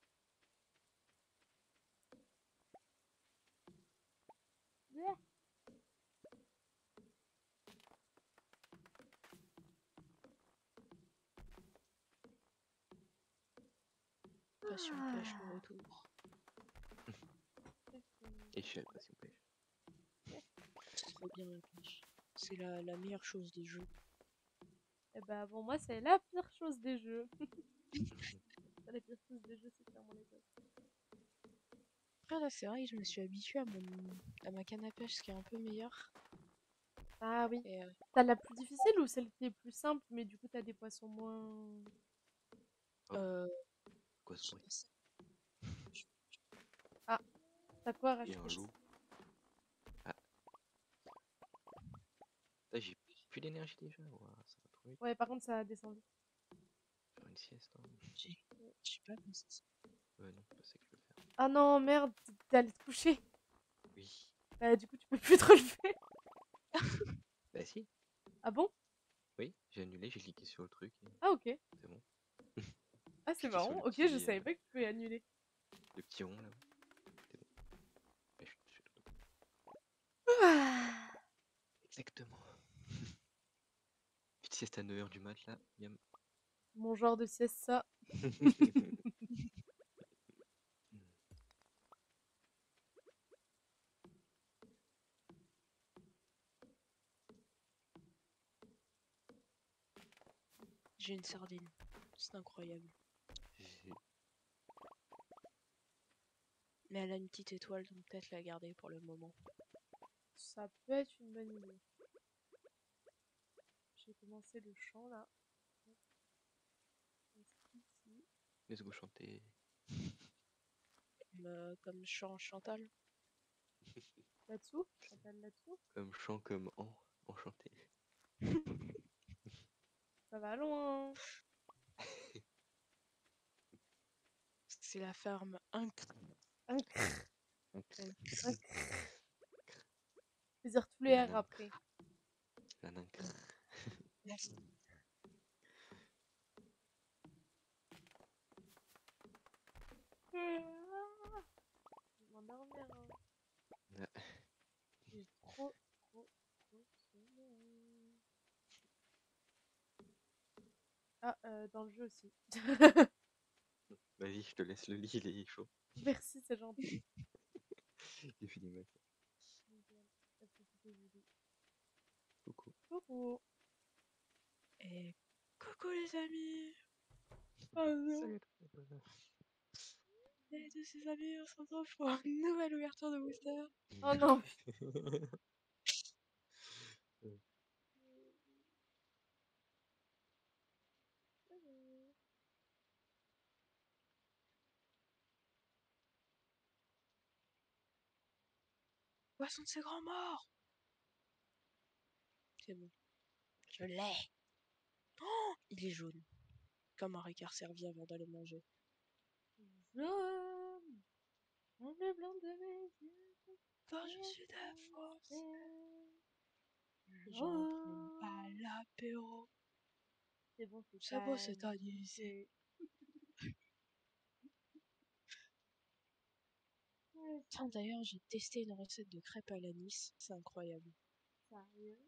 Yeah. Passion pêche le retour. Et je sais pas si on pêche. C'est trop bien la pêche. C'est la meilleure chose des jeux. Et bah pour moi, c'est la pire chose des jeux. La pire chose des jeux, c'est clairement les gosses. Après là, c'est vrai que je me suis habituée à ma canne à pêche, ce qui est un peu meilleur. Ah oui. Et T'as la plus difficile ou celle qui est plus simple, mais du coup t'as des poissons moins. Oh, euh, quoi ce je sais bruit? pas si- Ah, t'as quoi à Et un racheter? loup. Ah, là, j'ai plus d'énergie déjà. Ouah, ça va trop vite. Ouais, par contre, ça a descendu. Faire une sieste, hein. j'ai- je sais pas comment ça se- Non, c'est pas ça que je veux faire. Ah non, merde, t'es allé te coucher. Oui. Bah, du coup, tu peux plus te relever. Bah si. Ah bon? Oui, j'ai annulé, j'ai cliqué sur le truc. Et Ah, ok. c'est bon. Ah, c'est Cliqué sur marrant. le Ok, je petit, savais pas que tu pouvais annuler. le petit rond là. C'est bon. Ouais, je suis tout. Ah, Exactement. Petite sieste à 9h du mat là. Miam. mon genre de sieste, ça. J'ai une sardine. C'est incroyable. J'ai- Mais elle a une petite étoile, donc peut-être la garder pour le moment. Ça peut être une bonne idée. J'ai commencé le chant là. Ici. Let's go chanter. Comme Chantal. Là-dessous? Chantal là-dessous? Comme chant, comme enchanté. Ça va loin. C'est la ferme Inc. Un crrr, Ok. un crrr. Faut dire tous Et les la R nacre. après. La nacre. Ah, je vais m'endormir. Hein. Ah, J'ai trop sommeil. Ah, dans le jeu aussi. Vas-y, je te laisse le lit, il est chaud. Merci, c'est gentil. J'ai fini ma sieste. Pas de soucis, Julie. Coucou. Coucou. Et coucou les amis. Oh non. Salut à toi. Et tous ces amis, on se retrouve pour une nouvelle ouverture de booster. Oh non. Poisson de ces grands morts. C'est bon. Je l'ai. Oh, il est jaune. Comme un Ricard servi avant d'aller manger. Jaune, dans le blanc de mes yeux, Quand je suis de France, j'en prends pas jaune. l'apéro. C'est bon, c'est C'est beau cette année ici. amusé. Ouais, Tiens, d'ailleurs, j'ai testé une recette de crêpes à l'anis. C'est incroyable. sérieux.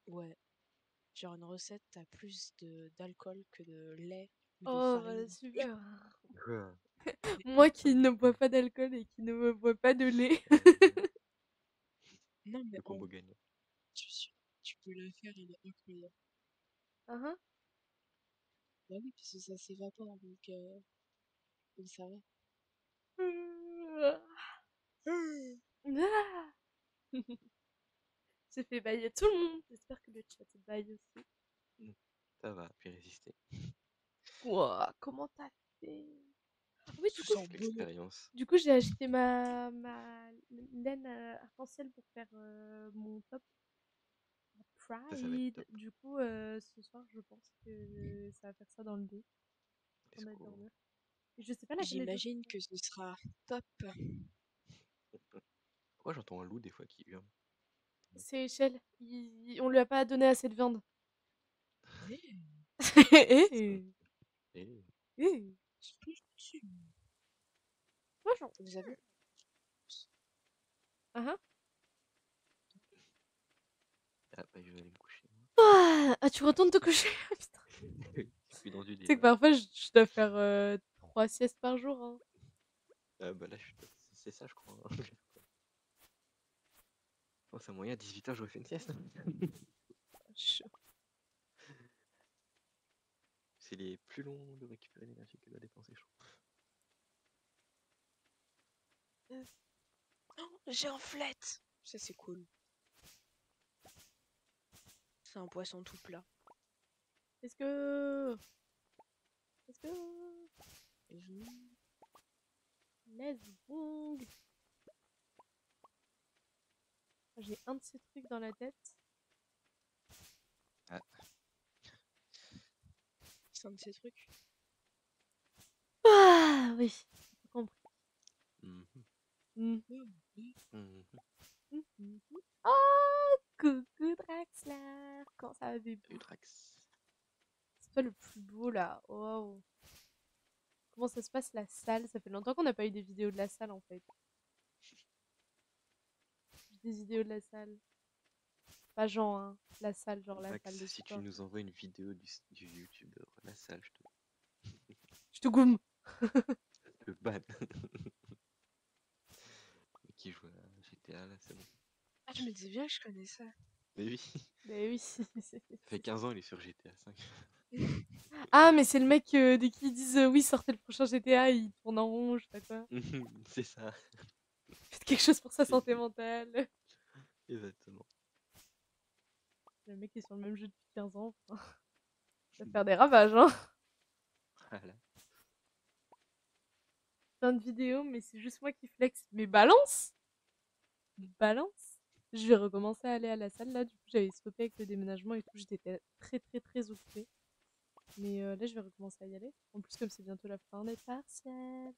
Ouais. Genre une recette, t'as plus d'alcool que de lait ou de Oh, farine. super. Quoi? Moi qui ne bois pas d'alcool et qui ne me bois pas de lait. Non, mais Le combo gagnant. tu peux la faire, elle est incroyable. Hein. Bah oui, parce que ça s'évapore, donc ça va. Ah. J'ai fait bailler tout le monde. J'espère que le chat baille aussi. Ça va, puis résister. Ouah, comment t'as fait? Oui, Tout sent bon. L'expérience. du coup, j'ai acheté ma laine arc-en-ciel pour faire mon top Ça va être Pride. top. Du coup, ce soir, je pense que ça va faire ça dans le lit. Let's On va go. dormir. Et je sais pas laquelle est l'autre. J'imagine que ce sera top. Pourquoi j'entends un loup des fois qui hurle? C'est Echelle. On lui a pas donné assez de viande. Eh, Bonjour. Vous avez Ah, Ah bah je vais aller me coucher. ah, tu retournes te coucher? Putain. Je suis dans du Tu sais lit que là. parfois, je dois faire 3 siestes par jour. Hein. Ah bah là c'est ça je crois. Oh, c'est un moyen, à 18h j'aurais fait une sieste. Chaud. C'est les plus longs de récupérer l'énergie que de la dépenser, je trouve. Oh, j'ai un flet. Ça c'est cool. C'est un poisson tout plat. Est-ce que... Let's go. J'ai un de ces trucs dans la tête. Ah. C'est un de ces trucs. Ah oui, j'ai compris. Mhm. Mhm. Mhm. Oh, coucou Draxler. Comment ça va, bébé? Salut Drax. C'est toi le plus beau là. Wow. Comment ça se passe la salle? Ça fait longtemps qu'on n'a pas eu des vidéos de la salle en fait. Des vidéos de la salle. Pas genre, hein. La salle, genre la salle Drax, de si tu sport. nous envoies une vidéo du YouTube de la salle, Je te goume. je te ban. Qui joue à GTA là, c'est bon. Ah, je me disais bien que je connais ça. Mais oui, Mais oui. ça fait 15 ans il est sur GTA 5. Ah, mais c'est le mec dès qu'ils disent oui, sortez le prochain GTA, il tourne en rond, je sais pas quoi. C'est ça, Faites quelque chose pour sa c'est santé lui. mentale. Exactement. Le mec est sur le même jeu depuis 15 ans. Ça va faire des ravages, hein. Voilà. Plein de vidéos, mais c'est juste moi qui flex. Mais balance! Balance! Je vais recommencer à aller à la salle là. Du coup, j'avais stoppé avec le déménagement et tout. J'étais très très très occupée. Mais là, je vais recommencer à y aller. En plus, comme c'est bientôt la fin des partiels.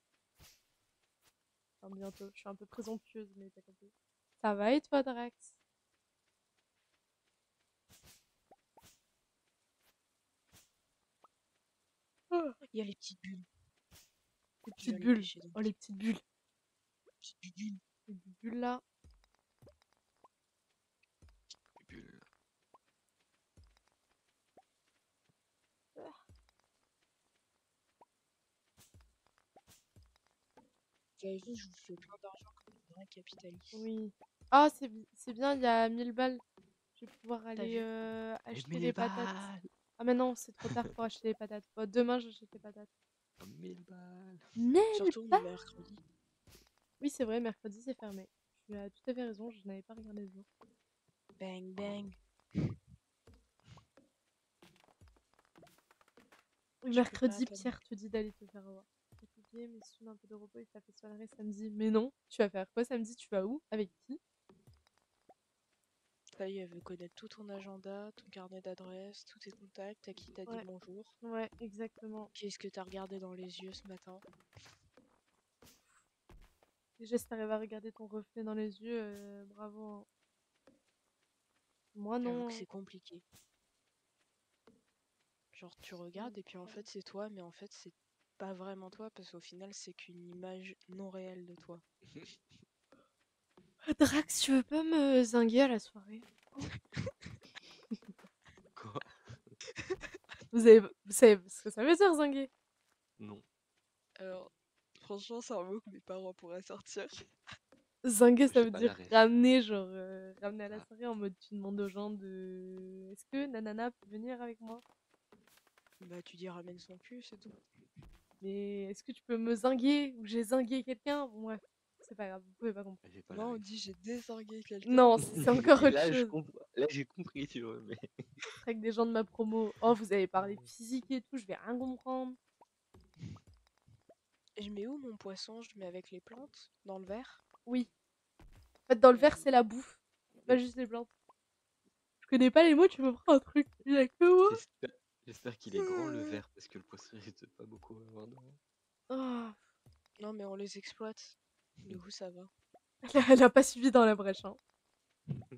Enfin, bientôt. Je suis un peu présomptueuse, mais t'as compris. Ça va et toi, Drax? Oh, Il y a les petites bulles. les Je vais petites aller bulles. pêcher donc. Oh, les petites bulles. Petites bulles. Les bulles là. Bulle. Vous avez vu, je vous fais plein d'argent comme une vraie capitaliste. Oui. Ah, c'est bien, il y a 1000 balles. Je vais pouvoir aller vu acheter 1000 les patates. balles. Ah, mais non, c'est trop tard pour acheter les patates. Bon, demain, j'achète les patates. 1000 balles. 1000 Surtout balles? mercredi. Oui, c'est vrai, mercredi, c'est fermé. Tu as tout à fait raison, je n'avais pas regardé le jour. Bang bang. Mercredi, Pierre te dit d'aller te faire avoir. J'ai oublié, mais si tu mets un peu de repos et que t'as fait soirée samedi. Mais non, tu vas faire quoi samedi? Tu vas où? Avec qui? Ça y est, elle veut connaître tout ton agenda, ton carnet d'adresses, tous tes contacts, à qui t'as dit Ouais. bonjour. Ouais, exactement. Qu'est-ce que t'as regardé dans les yeux ce matin? Déjà, si t'arrives à regarder ton reflet dans les yeux, bravo. Hein. Moi, J'avoue non. que c'est compliqué. Genre tu regardes et puis en fait c'est toi, mais en fait c'est pas vraiment toi parce qu'au final c'est qu'une image non réelle de toi. Drax, tu veux pas me zinguer à la soirée? Quoi? Vous savez ce que ça veut dire, zinguer? Non. Alors, Franchement, c'est un mot que mes parents pourraient sortir. Zinguer, ça J'ai veut pas la dire ref. ramener, genre ramener à la Ah. soirée en mode tu demandes aux gens de. Est-ce que Nanana peut venir avec moi? Bah, tu dis ramène son cul, c'est tout. Mais est-ce que tu peux me zinguer ou j'ai zingué quelqu'un? Bon, bref, c'est pas grave, vous pouvez pas comprendre. J'ai pas la Non, on ref. dit j'ai désingué quelqu'un. Non, c'est encore Et autre là, chose. là, j'ai compris, tu vois, mais... Avec des gens de ma promo. Oh, vous avez parlé physique et tout, je vais rien comprendre. Je mets où mon poisson? Je mets avec les plantes? Dans le verre? Oui. En fait, dans le Ouais, verre, c'est la bouffe, pas juste les plantes. Je connais pas les mots, tu me prends un truc. Il y a que moi. J'espère qu'il est grand, le verre, parce que le poisson risque de pas beaucoup avoir de... Oh. Non, mais on les exploite. Du coup, ça va. Elle a pas suivi dans la brèche. Hein. Je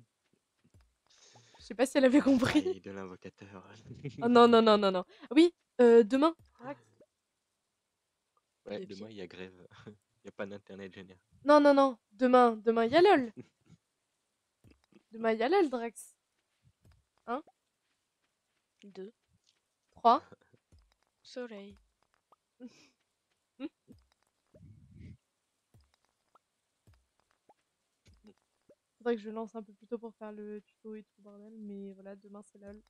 sais pas si elle avait compris. Aïe, de l'invocateur. Oh non, non, non, non, non. Oui, demain. Ouais, De demain, pied. il y a grève. Il n'y a pas d'internet général. Non, non, non. Demain, il y a LOL. Demain, il y a LOL, Drax. 2. 3. Soleil. Faudrait que je lance un peu plus tôt pour faire le tuto et tout, bordel. Mais voilà, demain, c'est LOL.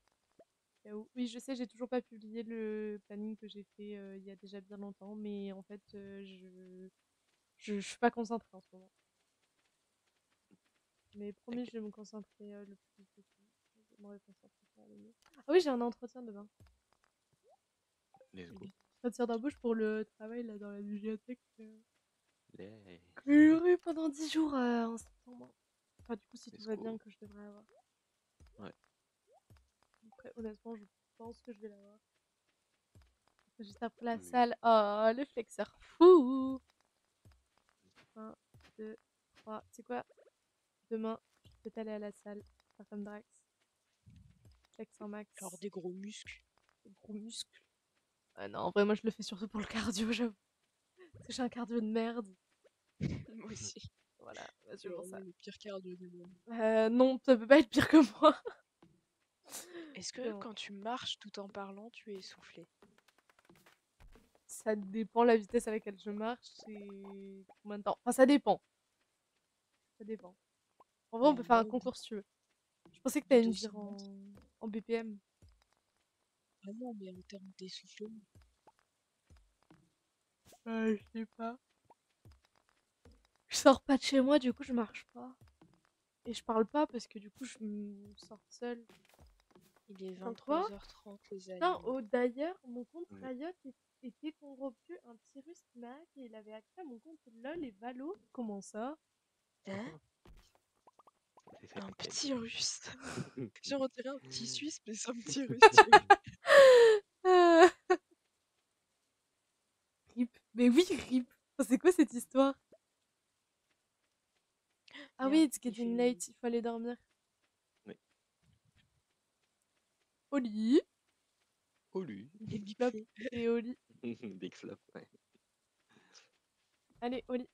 Oui, je sais, j'ai toujours pas publié le planning que j'ai fait il y a déjà bien longtemps. Mais en fait, je suis pas concentrée en ce moment. Mais promis, Ok. je vais me concentrer le plus possible. Je vais me reconcentrer, ça va aller mieux. Ah oui, j'ai un entretien demain. Let's go. Entretien d'embauche pour le travail là dans la bibliothèque Les- que j'aurai pendant 10 jours en septembre. Enfin, du coup, si tout Let's va bien, go. que je devrais avoir. Ouais. Après, honnêtement, je pense que je vais l'avoir. Juste après la Oui. salle. Oh, le flexeur fou! 1, 2, 3. C'est quoi? Demain, je vais aller à la salle. Faire comme Drax. Flex en max. Alors des gros muscles. Des gros muscles. Ah non, en vrai, moi, je le fais surtout pour le cardio, j'avoue. Parce que j'ai un cardio de merde. Moi aussi. Voilà, bah, c'est C'est pour vraiment ça. le pire cardio du monde. Non, ça peut pas être pire que moi. Est-ce C'est que bon. quand tu marches tout en parlant, tu es essoufflé? Ça dépend la vitesse à laquelle je marche et combien de temps. Enfin, ça dépend. Ça dépend. En vrai, on Bah, peut faire un moi, concours si tu veux. Je pensais que t'allais me vite dire aussi vite. en BPM. Ah non, mais en termes d'essoufflement. Je sais pas. Je sors pas de chez moi, du coup, je marche pas. Et je parle pas parce que du coup, je me sors seule. Il est Comme quoi? 23h30, les Putain, amis. d'ailleurs, mon compte Ouais. Riot était corrompu. Un petit russe qui m'a hack et il avait accès à mon compte LOL et Valo. Comment ça? Hein? J'ai fait Un hacker. petit russe. J'aurais dirait un petit suisse, mais c'est un petit russe, tu vois. Ah, Rip. Mais oui, Rip. Enfin, c'est quoi cette histoire? Ah oui, Merde, it's il getting fait... late, il faut aller dormir. Oui. Au lit. Oh lui. Et Big Flop Flo. et au lit. Big flop, ouais. Allez, au lit.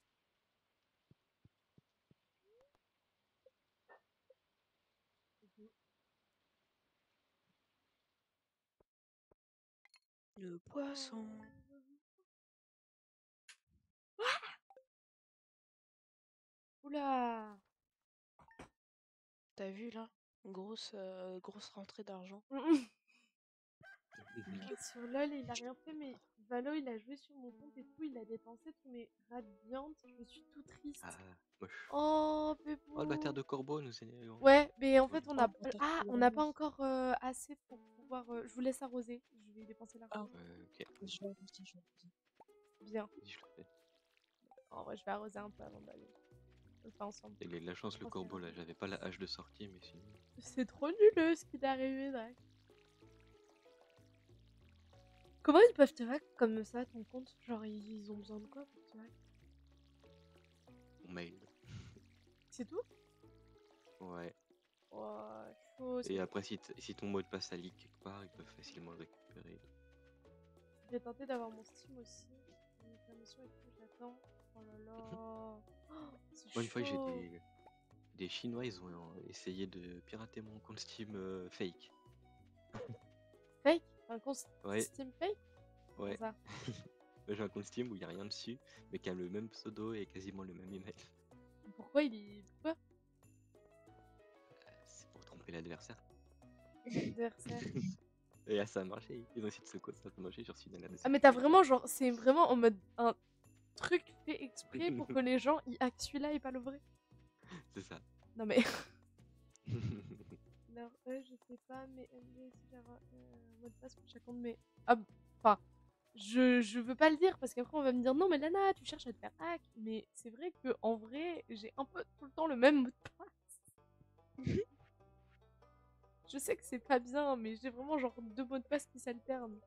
Le poisson. Oula. T'as vu là? Grosse rentrée d'argent. Sur LOL, il a rien fait, mais Valo, il a joué sur mon compte et tout, il a dépensé tous mes radiantes. Je suis tout triste. Ah, moche. Oh, Oh, le bâtard Pépou. de corbeau nous est... Ouais, mais en fait, volé. on Oh, a... bâtard Ah, de on n'a pas l'amour. encore assez pour pouvoir... Je vous laisse arroser. Je vais dépenser Ah, l'argent. Ok, je vais arrêter, je vais arrêter. Bien. vas-y, je le fais. En vrai, je vais arroser un peu avant d'aller. On le fait ensemble. Il a de la chance, le Oh, corbeau, là. J'avais pas la hache de sortie, mais sinon... c'est trop nul ce qui est arrivé, là. Comment ils peuvent te hack comme ça, ton compte? Genre, ils ont besoin de quoi pour te hack? Mon mail. C'est tout? Ouais. Oh, chaud. Et après, si ton mot de passe a leak quelque part, ils peuvent facilement le récupérer. J'ai tenté d'avoir mon Steam aussi. Mes permissions et tout, j'attends. Oh là là. Oh, c'est Moi, une fois, j'ai chaud. des Chinois, ils ont essayé de pirater mon compte Steam fake. Fake? Un compte Ouais, Steam fake? ouais. Comment ça? J'ai un compte Steam où il n'y a rien dessus, mais qui a le même pseudo et quasiment le même email. Pourquoi il est. Pourquoi C'est pour tromper l'adversaire. l'adversaire Et là, ça a marché. Ils ont essayé de se code, ça a marché, j'ai reçu une alerte de Ah, mais t'as sécurité. vraiment, genre, c'est vraiment en mode un truc fait exprès pour que les gens y hackent celui-là et pas le vrai. C'est ça. Non, mais. Alors, je sais pas, mais MD aussi, j'ai un mot de passe pour chacun de mes. Ah, enfin, je veux pas le dire parce qu'après on va me dire non, mais Lana, tu cherches à te faire hack. Mais c'est vrai que en vrai, j'ai un peu tout le temps le même mot de passe. Je sais que c'est pas bien, mais j'ai vraiment genre 2 mots de passe qui s'alternent.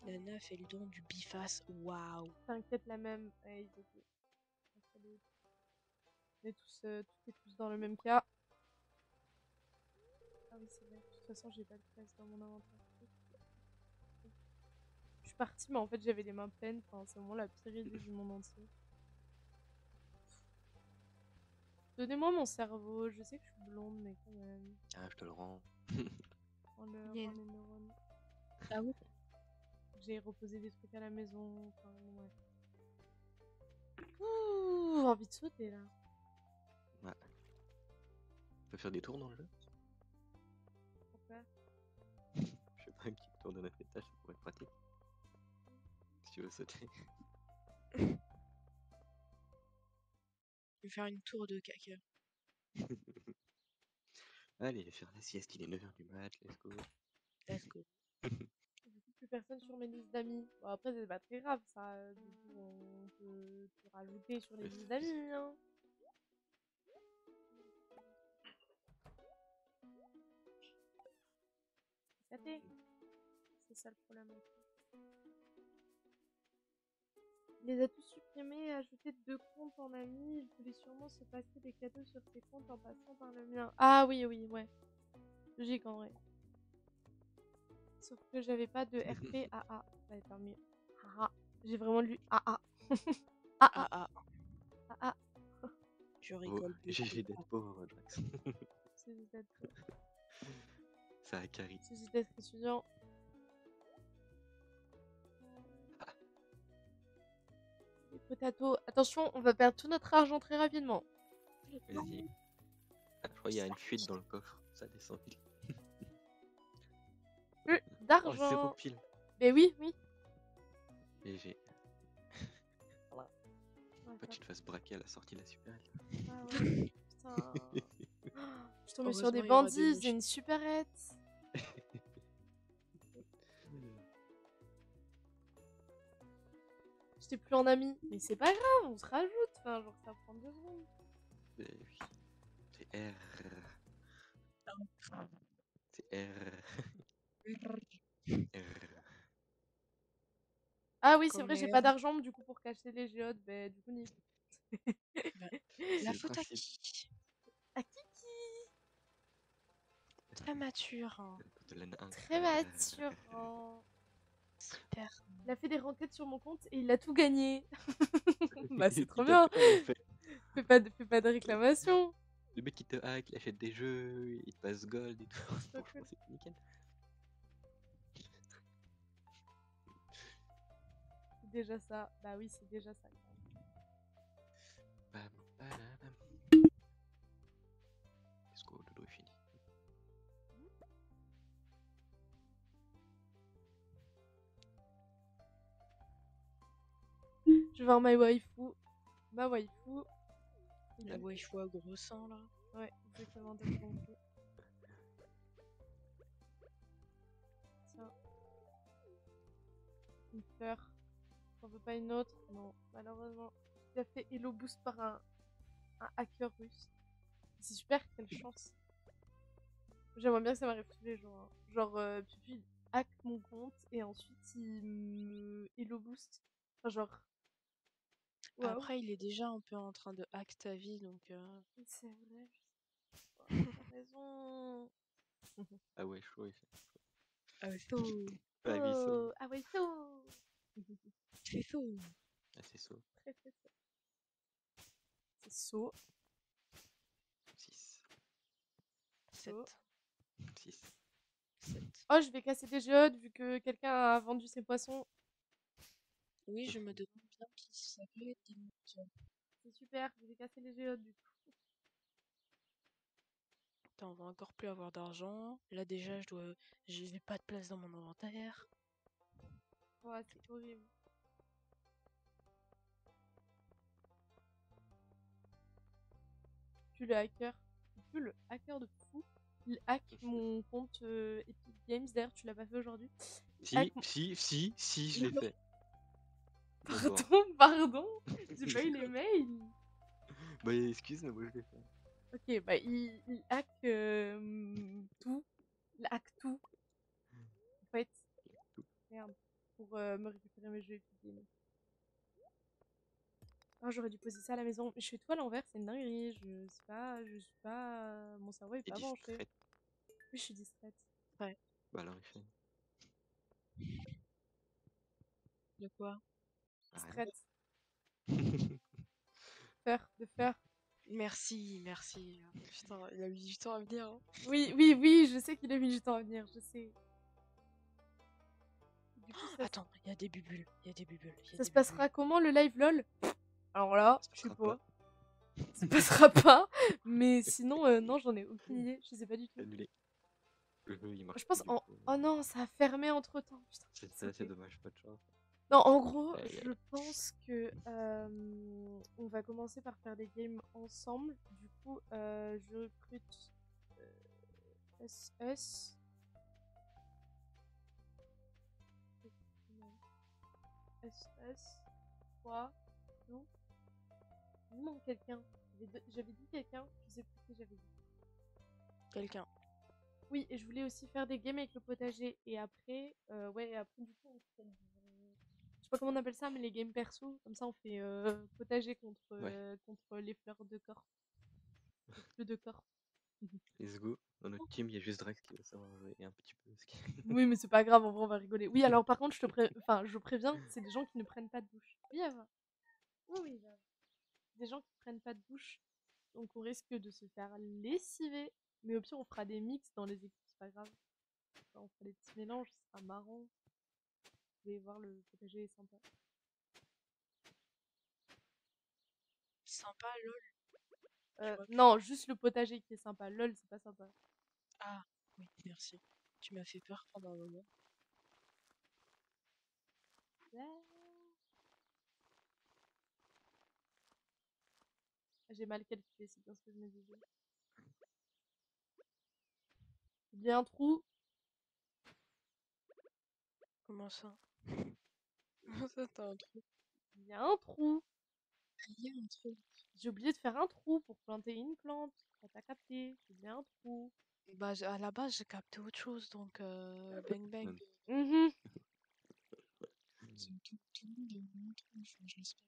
Lana fait le don du biface. Waouh. T'inquiète, la même. Ouais, ils étaient- On est tous dans le même cas. Ah oui, c'est vrai. De toute façon, j'ai pas de place dans mon inventaire. Je suis partie, mais en fait, j'avais les mains pleines. Enfin, c'est vraiment la pire idée du monde entier. Donnez-moi mon cerveau. Je sais que je suis blonde, mais quand même. Ah, je te le rends. Yeah. Rends les neurones. Ah oui. J'ai reposé des trucs à la maison. Enfin, ouais. Ouh, j'ai envie de sauter là. Ouais. On peut faire des tours dans le jeu? Pourquoi Je sais pas, un petit tour de 9 étages, ça pourrait être pratique. Si tu veux sauter. Je vais faire une tour de caca. Allez, faire la sieste, il est 9h du mat, let's go. Let's go. Du coup, plus personne sur mes listes d'amis. Bon, après, c'est pas très grave ça. Du coup, on peut te rajouter sur les listes d'amis. Hein. C'est ça le problème. Il les a tous supprimés et ajouté 2 comptes en amis. Il voulait sûrement se passer des cadeaux sur ses comptes en passant par le mien. Ah oui, oui, ouais. Logique en vrai. Sauf que j'avais pas de RP AA. Bah, tant mieux. AA. J'ai vraiment lu AA. AA. Ah ah. AA. Je Oh, rigole j'ai beaucoup. d'être pauvre, Drax. C'est juste d'être Ça a carry. c'est juste d'être étudiant. Les potatoes. Attention, on va perdre tout notre argent très rapidement. Vas-y. Ah, je crois qu'il y a une fuite dans le coffre. Ça descend vite. Plus Oh, 0 d'argent. pile. Mais oui, oui. GG. Voilà. Pas tu te fasses braquer à la sortie de la super. Ah ouais. Putain. Je suis tombée sur des Heureusement, il y aura des bandits, c'est moches. une supérette. J'étais plus en ami. Mais c'est pas grave, on se rajoute. Enfin, genre, ça prend 2 secondes. Oui. C'est R. C'est R. R. Ah oui, c'est Comme vrai, j'ai les pas d'argent du coup pour cacher les géodes. Bah, du coup, nique. C'est La le faute à principe. qui? À Kiki. Très mature. Hein. De l'année 1. Très mature. Oh. Super. Il a fait des renquêtes sur mon compte et il a tout gagné. Bah, c'est Il trop t'a bien. rien fait. Fais pas de réclamation. Le mec qui te hack, il achète des jeux, il te passe gold et tout. Trop Franchement, cool. c'est nickel. C'est déjà ça. Bah oui, c'est déjà ça. Bam, bam. Let's go, Dodo est fini. Je vais voir ma waifu. Ma waifu. La waifu à gros sang là. Ouais, exactement. De mon cul. Tiens. Une fleur. T'en veux pas une autre? Non, malheureusement. Il a fait Hello Boost par un hacker russe. C'est super, quelle chance. J'aimerais bien que ça m'arrive tous les jours. Hein. Genre, Pupu il hack mon compte et ensuite il me Hello Boost. Enfin, genre. Waouh. Après, il est déjà un peu en train de hack ta vie donc. C'est vrai. T'as raison. Ah ouais, chaud, il fait. Ah ouais, chaud. Ah oui, ça. Oh, ah ouais, chaud. C'est chaud. Ah, c'est ça. Très très chaud. C'est chaud. 6. Oh. 7. 6. 7. Oh, je vais casser des géodes vu que quelqu'un a vendu ses poissons. Oui, je me demande bien qui ça peut être. C'est super, je vais casser les géodes du coup. Putain, on va encore plus avoir d'argent. Là déjà, j'ai pas de place dans mon inventaire. Ouais, c'est horrible. Tu le hacker. Tu le hacker de fou. Il hack mon compte Epic Games. D'ailleurs, tu l'as pas fait aujourd'hui. Il hack Si, je l'ai fait. D'abord. Pardon, j'ai pas eu les mails. Bah, excuse, mais moi je l'ai fait. Ok, bah il hack tout. Il hack tout. En fait, merde. Pour me récupérer mes jeux Epic Games. Oh, j'aurais dû poser ça à la maison. Mais je fais tout à l'envers, c'est une dinguerie. Je suis pas. Mon cerveau est Et pas branché. distraite. Oui, je suis distraite. Ouais. Bah, alors, il fait. De quoi? Rien. Distraite. De faire. Merci, merci. Putain, il a mis du temps à venir. Hein. Oui, je sais qu'il a mis du temps à venir, je sais. Du coup, Attends, il y a des bubules. Il y a des bubules. ça se passera comment le live LOL? Alors là, Ça se je sais passera pas. Ça se passera pas. Mais sinon, non, j'en ai aucune idée. Je sais pas du tout. Annulé. Le jeu, il Je marche plus pense du en. coup. Oh non, ça a fermé entre temps. Putain, je C'est suis assez sautée. dommage, pas de chance. Non, en gros, Aïe, je aïe. pense que on va commencer par faire des games ensemble. Du coup, je recrute SS. SS. 3. Non. Il manque quelqu'un. J'avais dit quelqu'un, je sais plus qui j'avais dit. Quelqu'un. Oui, et je voulais aussi faire des games avec le potager. Et après, du coup, on fait je sais pas comment on appelle ça, mais les games perso. Comme ça, on fait potager Ouais. contre les fleurs de corps. Les fleurs de corps. Let's go. Dans notre team, il y a juste Drax qui va savoir jouer un petit peu. Oui, mais c'est pas grave, en vrai, on va rigoler. Oui, alors par contre, je préviens, c'est des gens qui ne prennent pas de douche. Oui, Ava. Oui, Ava. Des gens qui prennent pas de douche. Donc on risque de se faire lessiver. Mais au pire, on fera des mix dans les équipes, c'est pas grave. Enfin, on fera des petits mélanges, ce sera marrant. Vous allez voir, le potager est sympa. Sympa, lol. Non, juste le potager qui est sympa. LOL, c'est pas sympa. Ah, oui, merci. Tu m'as fait peur pendant un moment. J'ai mal calculé, c'est bien ce que je me disais. Il y a un trou. Comment ça? Comment ça, t'as un trou? Il y a un trou. Il y a un trou. J'ai oublié de faire un trou pour planter une plante. T'as capté. J'ai oublié un trou. Bah, à la base, j'ai capté autre chose, donc bang bang. Mhm. Tout le monde a un trou, enfin, je l'espère.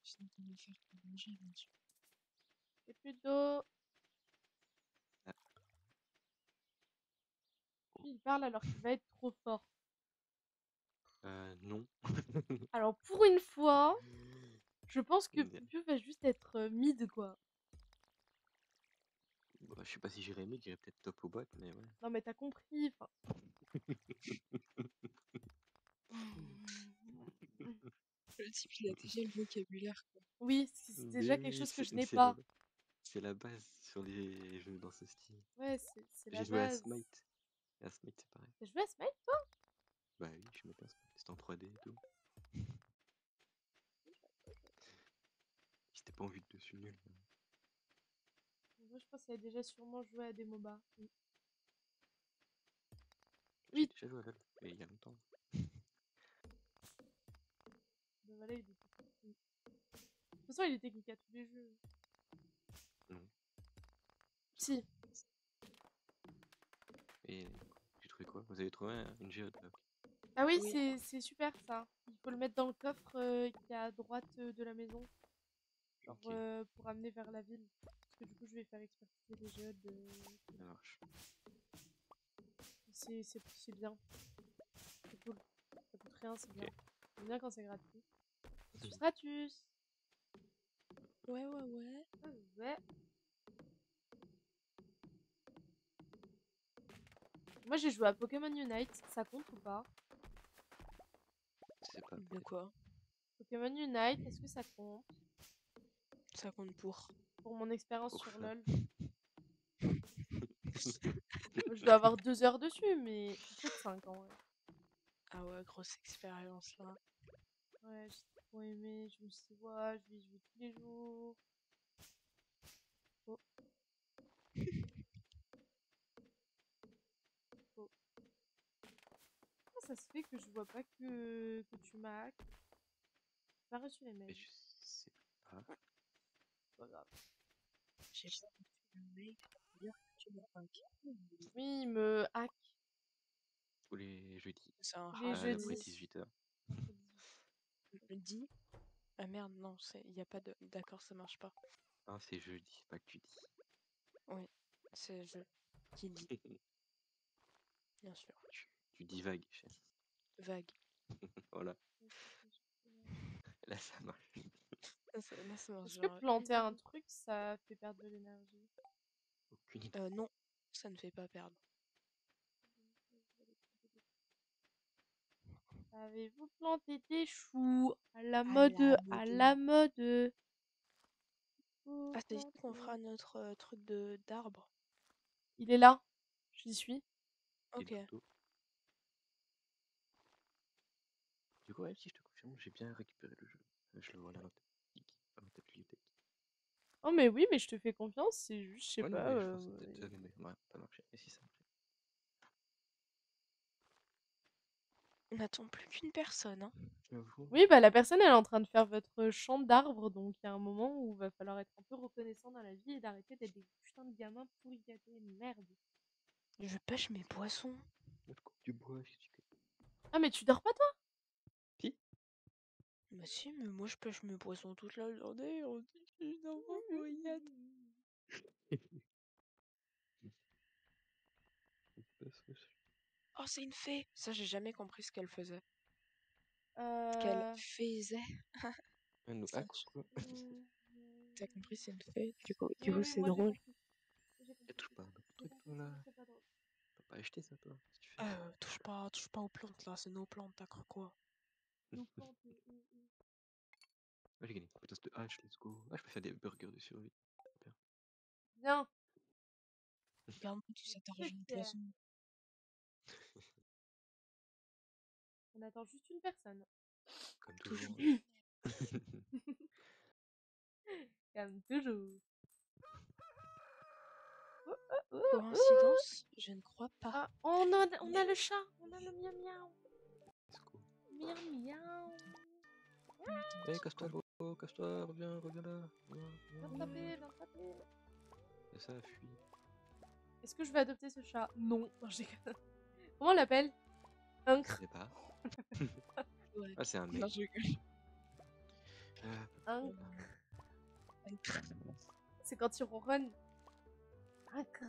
Sinon, comment faire pour manger, bien sûr. Et plus d'eau. Il parle alors qu'il va être trop fort. Non. Alors pour une fois, je pense que Piu va juste être mid quoi. Bah, je sais pas si j'irais mid, j'irais peut-être top ou bot, mais ouais. Non mais t'as compris. Le type, il a déjà le vocabulaire, quoi. Oui, c'est déjà quelque Mais chose que je oui, n'ai pas. c'est la base sur les jeux dans ce style. Ouais, c'est la J'ai joué à base. Smite. Et à Smite, c'est pareil. T'as joué à Smite toi? Bah oui, je mettais à Smite. C'était en 3D et tout. J'étais pas en vue de dessus nul. Moi je pense qu'il a déjà sûrement joué à des MOBA. Oui. J'ai Oui. déjà joué à LoL, mais il y a longtemps. Ben voilà, il est technique. Oui. De toute façon, il est technique à tous les jeux. Non. Si. Et j'ai trouvé quoi? Vous avez trouvé une géode là? Ah oui, Oui. c'est super ça. Il faut le mettre dans le coffre qui est à droite de la maison. Genre Ok, pour amener vers la ville. Parce que du coup, je vais faire expertiser les géodes. ça marche. C'est bien. C'est cool. Ça coûte rien, c'est bien. Ok. C'est bien quand c'est gratuit. Stratus, Stratus. Ouais. Ouais. Moi j'ai joué à Pokémon Unite, ça compte ou pas? C'est pas. De quoi? Pokémon Unite, est-ce que ça compte? Ça compte pour. Pour mon expérience Pour sur ça. LoL. Je dois avoir 2 heures dessus, mais peut-être 5 en vrai. Ah ouais, grosse expérience là. Ouais, j'ai trop aimé. Je me suis dit, ouais, je vais y jouer tous les jours. Oh, oh. Comment ça se fait que je vois pas que tu m'as hack? J'ai pas reçu les Mais mails. je sais pas. C'est pas grave. J'ai pas reçu le mail pour dire que tu m'as hacké. Oui, il me hack Tous les jeudis. C'est un tous les hard Après jeudis. 18h. Jeudi. Ah merde, non, il y a pas de. D'accord, ça marche pas. Ah, c'est jeudi, pas que tu dis. Oui, c'est je qui dit, bien sûr. Tu divagues, chef. Vague. Voilà. Là, ça marche. Là, ça marche Est-ce que genre. planter un truc, ça fait perdre de l'énergie? Aucune idée. Non, ça ne fait pas perdre. Avez-vous planté des choux? À la À mode, la à mode. la mode. Faut Ah, t'as dit qu'on planter. fera notre truc de d'arbre. Il est là. J'y suis. Et Ok. dodo. Du coup, ouais, si je te confirme, j'ai bien récupéré le jeu. Je le vois là dans ta bibliothèque. Dans ta bibliothèque. Oh mais oui, mais je te fais confiance, c'est juste, je sais Ouais, non, pas. mais je pense que ouais, ça marchait. Et si ça marchait? On n'attend plus qu'une personne, hein. J'avoue. Oui, bah la personne elle est en train de faire votre champ d'arbres, donc il y a un moment où il va falloir être un peu reconnaissant dans la vie et d'arrêter d'être des putains de gamins pourri gâtés. Merde. Je pêche mes poissons. Je te coupe du bois, si tu veux. Ah mais tu dors pas toi? Si. Bah si, mais moi je pêche mes poissons toute la journée. On dit que je suis dans mon fourrière. Oh, c'est une fée. Ça, j'ai jamais compris ce qu'elle faisait. Qu'elle Euh... faisait. Elle nous Ça, hack ou quoi? t'as compris, c'est une fée. Du coup, Oui, oui, c'est moi j'ai drôle. compris. J'ai Elle compris, touche c'est pas à tout. notre J'ai truc, compris, toi, là. c'est pas drôle. T'as pas acheté ça, toi? Qu'est-ce que tu fais? Touche pas aux plantes là, c'est nos plantes, t'as cru quoi? Nous plantes. Ah, j'ai gagné. Putain, de hache, let's go. Ah, je peux faire des burgers de survie. Bien. Bien. Regarde tout cet Très argent de fier. poisson. On attend juste une personne. Comme Toujours. toujours. Comme toujours. Coïncidence? Je ne crois pas. Ah, on a le chat. On a le miam miam. Let's go. Miam miam. Eh, casse-toi, gros, casse-toi, reviens là. Viens te taper, viens te taper. Et ça, fuit. Est-ce que je vais adopter ce chat? Non. Non, j'ai- Comment on l'appelle? Je Uncre. sais pas. Ouais. Ah, c'est un mec. Non, je rigole. Uncre. C'est quand il ronronne. Uncre.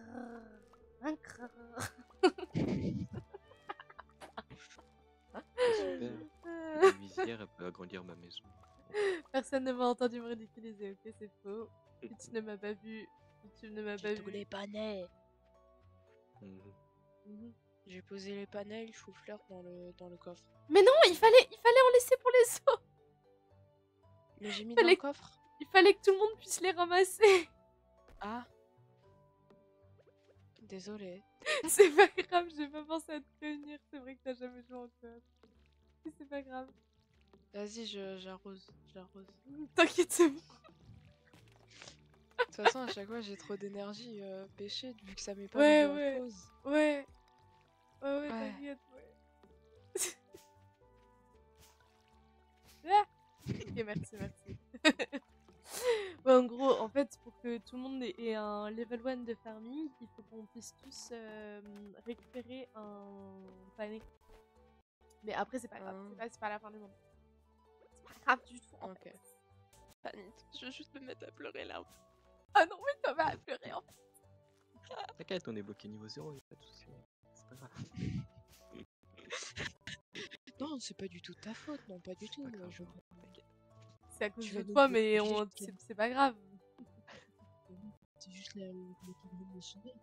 Uncre. Super. La visière, elle peut agrandir ma maison. Personne ne m'a entendu me ridiculiser, ok, c'est faux. Tu ne m'as pas vu. Tu ne m'as pas J'ai tous vu. les panais. Mhm. Mhm. J'ai posé les panels chou-fleur dans le coffre. Mais non, il fallait en laisser pour les autres. Mais j'ai mis dans Fallait- le coffre. Il fallait que tout le monde puisse les ramasser. Ah. Désolée. C'est pas grave, j'ai pas pensé à te prévenir. C'est vrai que t'as jamais joué en coop. Mais c'est pas grave. Vas-y, j'arrose. T'inquiète, c'est bon. De toute façon, à chaque fois, j'ai trop d'énergie pêcher, vu que ça met pas le Ouais, jeu en ouais. pause. Ouais. Ouais, Ouais. t'inquiète, ouais. Ah ok, merci. Ouais, en gros, en fait, pour que tout le monde ait un level 1 de farming, il faut qu'on puisse tous récupérer un pané. Mais après, c'est pas grave. C'est pas la fin du monde. C'est pas grave du tout. En Ok. fait. Panique. Je veux juste me mettre à pleurer là. Ah non, mais ça va pleurer en fait. T'inquiète, on est bloqué niveau 0, y'a pas de soucis. C'est pas grave. Non, c'est pas du tout ta faute, non, pas du C'est tout. pas grave, Je... t'inquiète. C'est à cause Tu de vas nous toi, mais bloquer, c'est pas grave. C'est juste le qui vient de me sauver.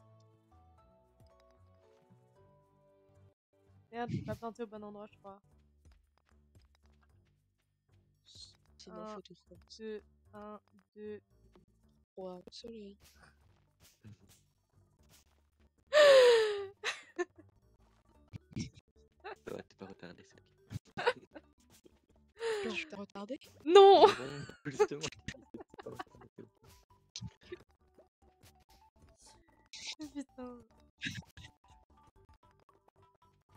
Merde, j'ai pas planté au bon endroit, je crois. C'est ma faute, je crois. 2, 1, 2. Ouais, soleil. Ça va, t'es pas retardé, c'est ok. Genre, je t'ai retardé? Non! Mais bon, justement, t'es pas retardé, t'es ok. Putain.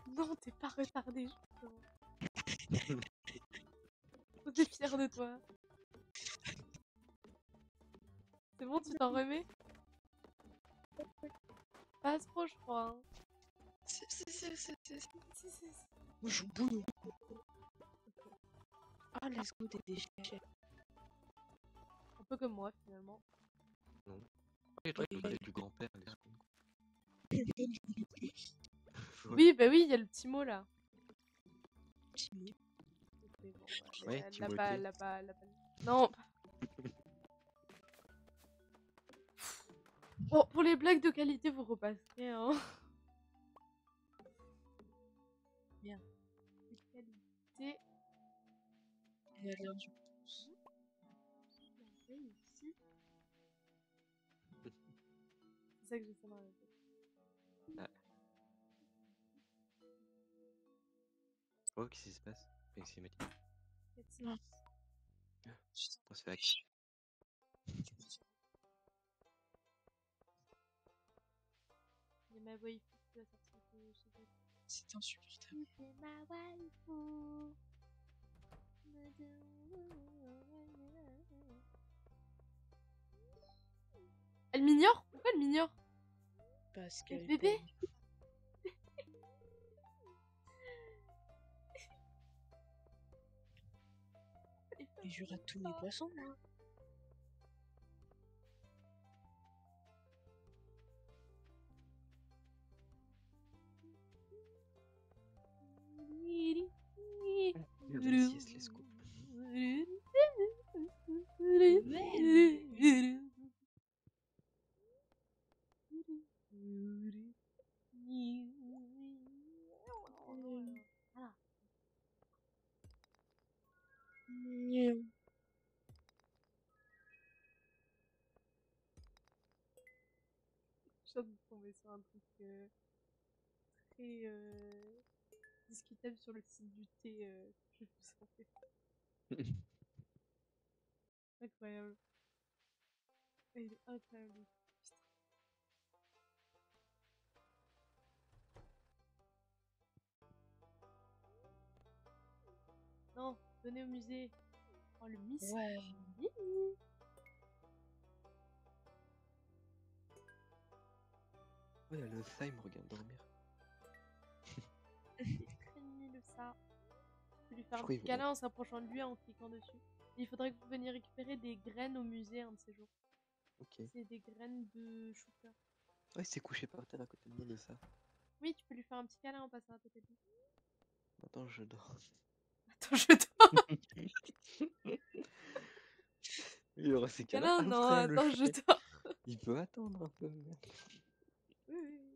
Non, t'es pas retardé, justement. On est fiers de toi. C'est bon, tu t'en remets? Pas trop, je crois. Hein. Si. Si, si, si. Moi, je bouille. Ah, let's go, des déchets. Un peu comme moi, finalement. Non. Les trucs Oui. du grand-père, les secondes. Ouais. Oui, bah oui, il y a le petit mot là. Timide. Ok, bon, bah, Ouais, là-bas, Timothée. là-bas, là-bas. Non. Bon, pour les blagues de qualité, vous repasserez, hein. Bien. De qualité. On a l'air du Ici. C'est ça que j'ai fait dans la tête. Ah. Oh, qu'est-ce qui se passe? Qu'est-ce qu'il m'a dit? Non. On se fait hack. Il y a ma waifu qui va sortir de chez elle. C'est insupportable. C'est ma waifu. Elle m'ignore? Pourquoi elle m'ignore? Parce Le qu'elle bébé? paye. Et je rate tous mes poissons, moi. Merde, la sieste, let's go. Voilà. Je viens de tomber sur un truc très discutable sur le site du thé que je vous en fais. Incroyable. Il est incroyable. Putain. Non, donnez au musée. Oh, le miss. Ouais. Ouais, le ça, il me regarde dormir. C'est très nul ça. Tu peux lui faire Je un crois petit qu'il câlin en s'approchant de lui en cliquant dessus. Et il faudrait que vous veniez récupérer des graines au musée un de ces jours. Ok. C'est des graines de chou-fleur. Ouais, c'est couché par terre à côté de moi, le ça. Oui, tu peux lui faire un petit câlin en passant à côté de lui. Attends, je dors. Attends, je dors. Il y aura ces câlins Câlin, non, après, le attends, je chouette. dors. Il peut attendre un peu. Oui, oui.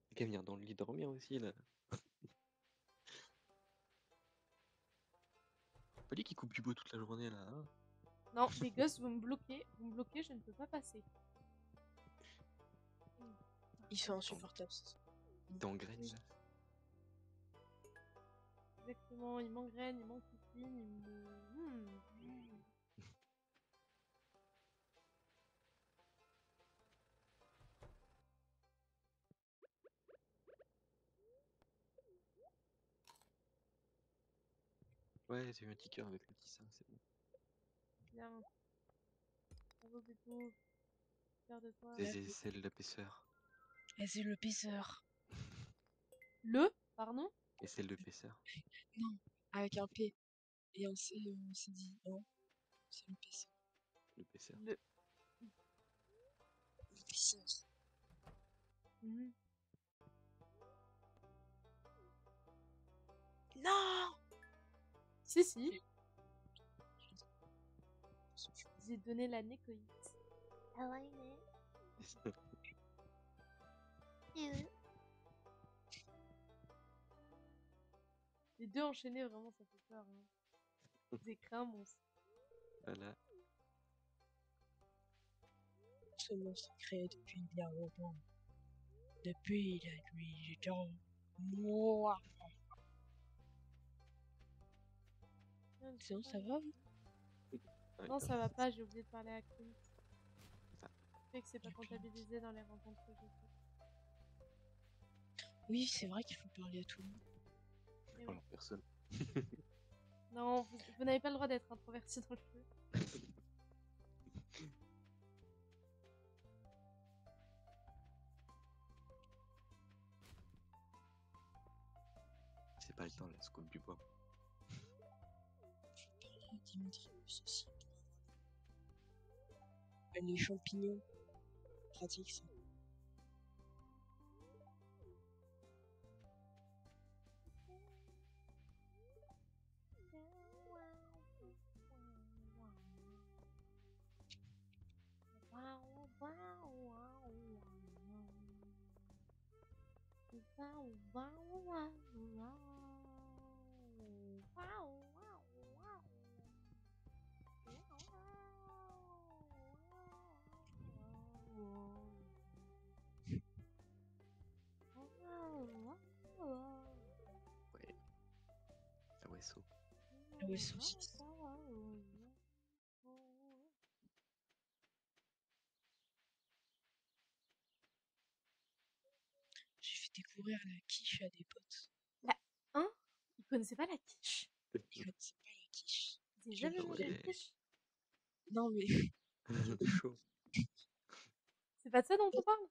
Il qu'à venir dans le lit dormir aussi, là. Pas dit qu'il coupe du bois toute la journée, là. Hein. Non, les gosses, vous me bloquez. Vous me bloquez, je ne peux pas passer. Ils sont insupportables. Il t'engraine, là. Exactement, il m'engraine, il m'enquiquine, il me... Ouais, j'ai eu un petit cœur avec le petit sein, c'est bon. Bien. Bravo, Bébou. Fier de toi. C'est l'épaisseur. Et c'est le pisseur. Le? Pardon? Et c'est l'épaisseur. Non, avec un P. Et on s'est dit, non, c'est le pisseur. L'épaisseur. Le... Le pisseur. Mhm. Non! Si, si. J'ai donné la nécoïte. Les deux enchaînés, vraiment, ça fait peur. Hein. Des crains, monstres. Voilà. Ce monstre créé depuis bien longtemps. Depuis la nuit du temps. Mouah. Sinon, ça va? Ouais, Non, ça va pas, j'ai oublié de parler à Clint. Ah. Le fait que c'est pas comptabilisé dans les rencontres que j'ai faites. Oui, c'est vrai qu'il faut parler à tout le monde. Et voilà, oui. personne. Non, vous n'avez pas le droit d'être introverti dans le jeu. C'est pas le temps, là, se coupe du bois. Dimitrius aussi pour avoir les champignons. Pratique ça. Ouais. Ah ouais, saut. Ouais, saucisse. J'ai fait découvrir la quiche à des potes. Hein? Ils connaissaient pas la quiche? Ils connaissaient pas la quiche. J'ai jamais Ah mangé de ouais. quiche. Non, mais Chaud. C'est pas de ça dont on parle?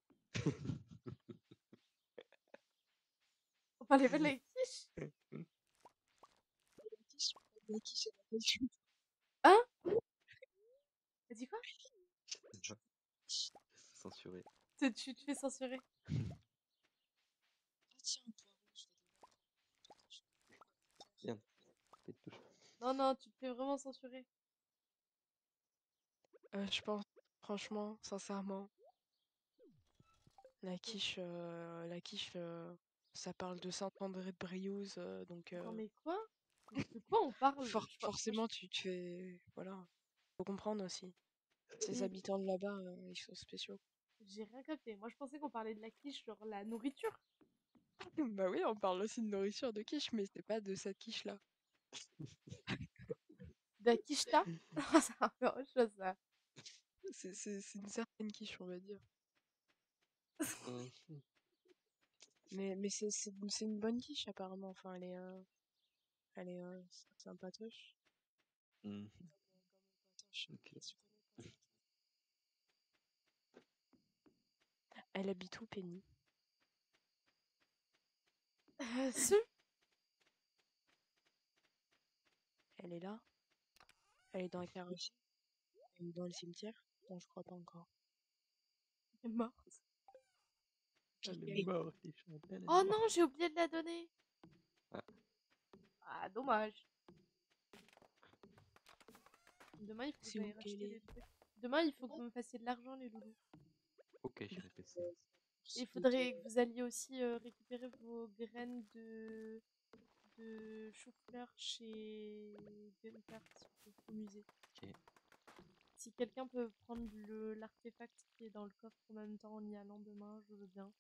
On parlait pas de la quiche? la quiche, elle appelle chou. Hein? T'as dit quoi? Censuré. Tu te fais censurer. Ah tiens, un poireau, je vais Viens. Fais de touche. Non, non, tu te fais vraiment censurer. Je pense, franchement, sincèrement, la quiche, ça parle de Saint-André de Briouze, donc Non, mais quoi? De quoi on parle? forcément, tu te fais... Voilà, faut comprendre aussi. Ces Mais habitants de là-bas, ils sont spéciaux. j'ai rien capté. Moi, je pensais qu'on parlait de la quiche, genre la nourriture. Bah oui, on parle aussi de nourriture de quiche, mais c'est pas de cette quiche-là. De la quicheta? C'est un peu autre chose, ça. C'est une certaine quiche, on va dire. Mhm. Mais c'est une bonne quiche, apparemment. Enfin, elle est sympatoche. Mhm. Sympatoche. Ok. Elle habite où, Penny? Ce? Elle est là? Elle est dans la carrosserie? Elle est dans le cimetière? Non, je crois pas encore. Elle est morte. Elle est morte, les champs. Elle est Oh morte. non, j'ai oublié de la donner. Ah. Ah, dommage. Demain, il faut que C'est où j'aille qu'elle racheter des est? trucs. Demain, il faut que vous me fassiez de l'argent, les loulous. Ok, j'irai faire ça. Et il faudrait que vous alliez aussi récupérer vos graines de chou-fleur chez Gunther, s'il vous plaît, au musée. Ok. Si quelqu'un peut prendre l'artefact qui est dans le coffre en même temps en y allant demain, je veux bien.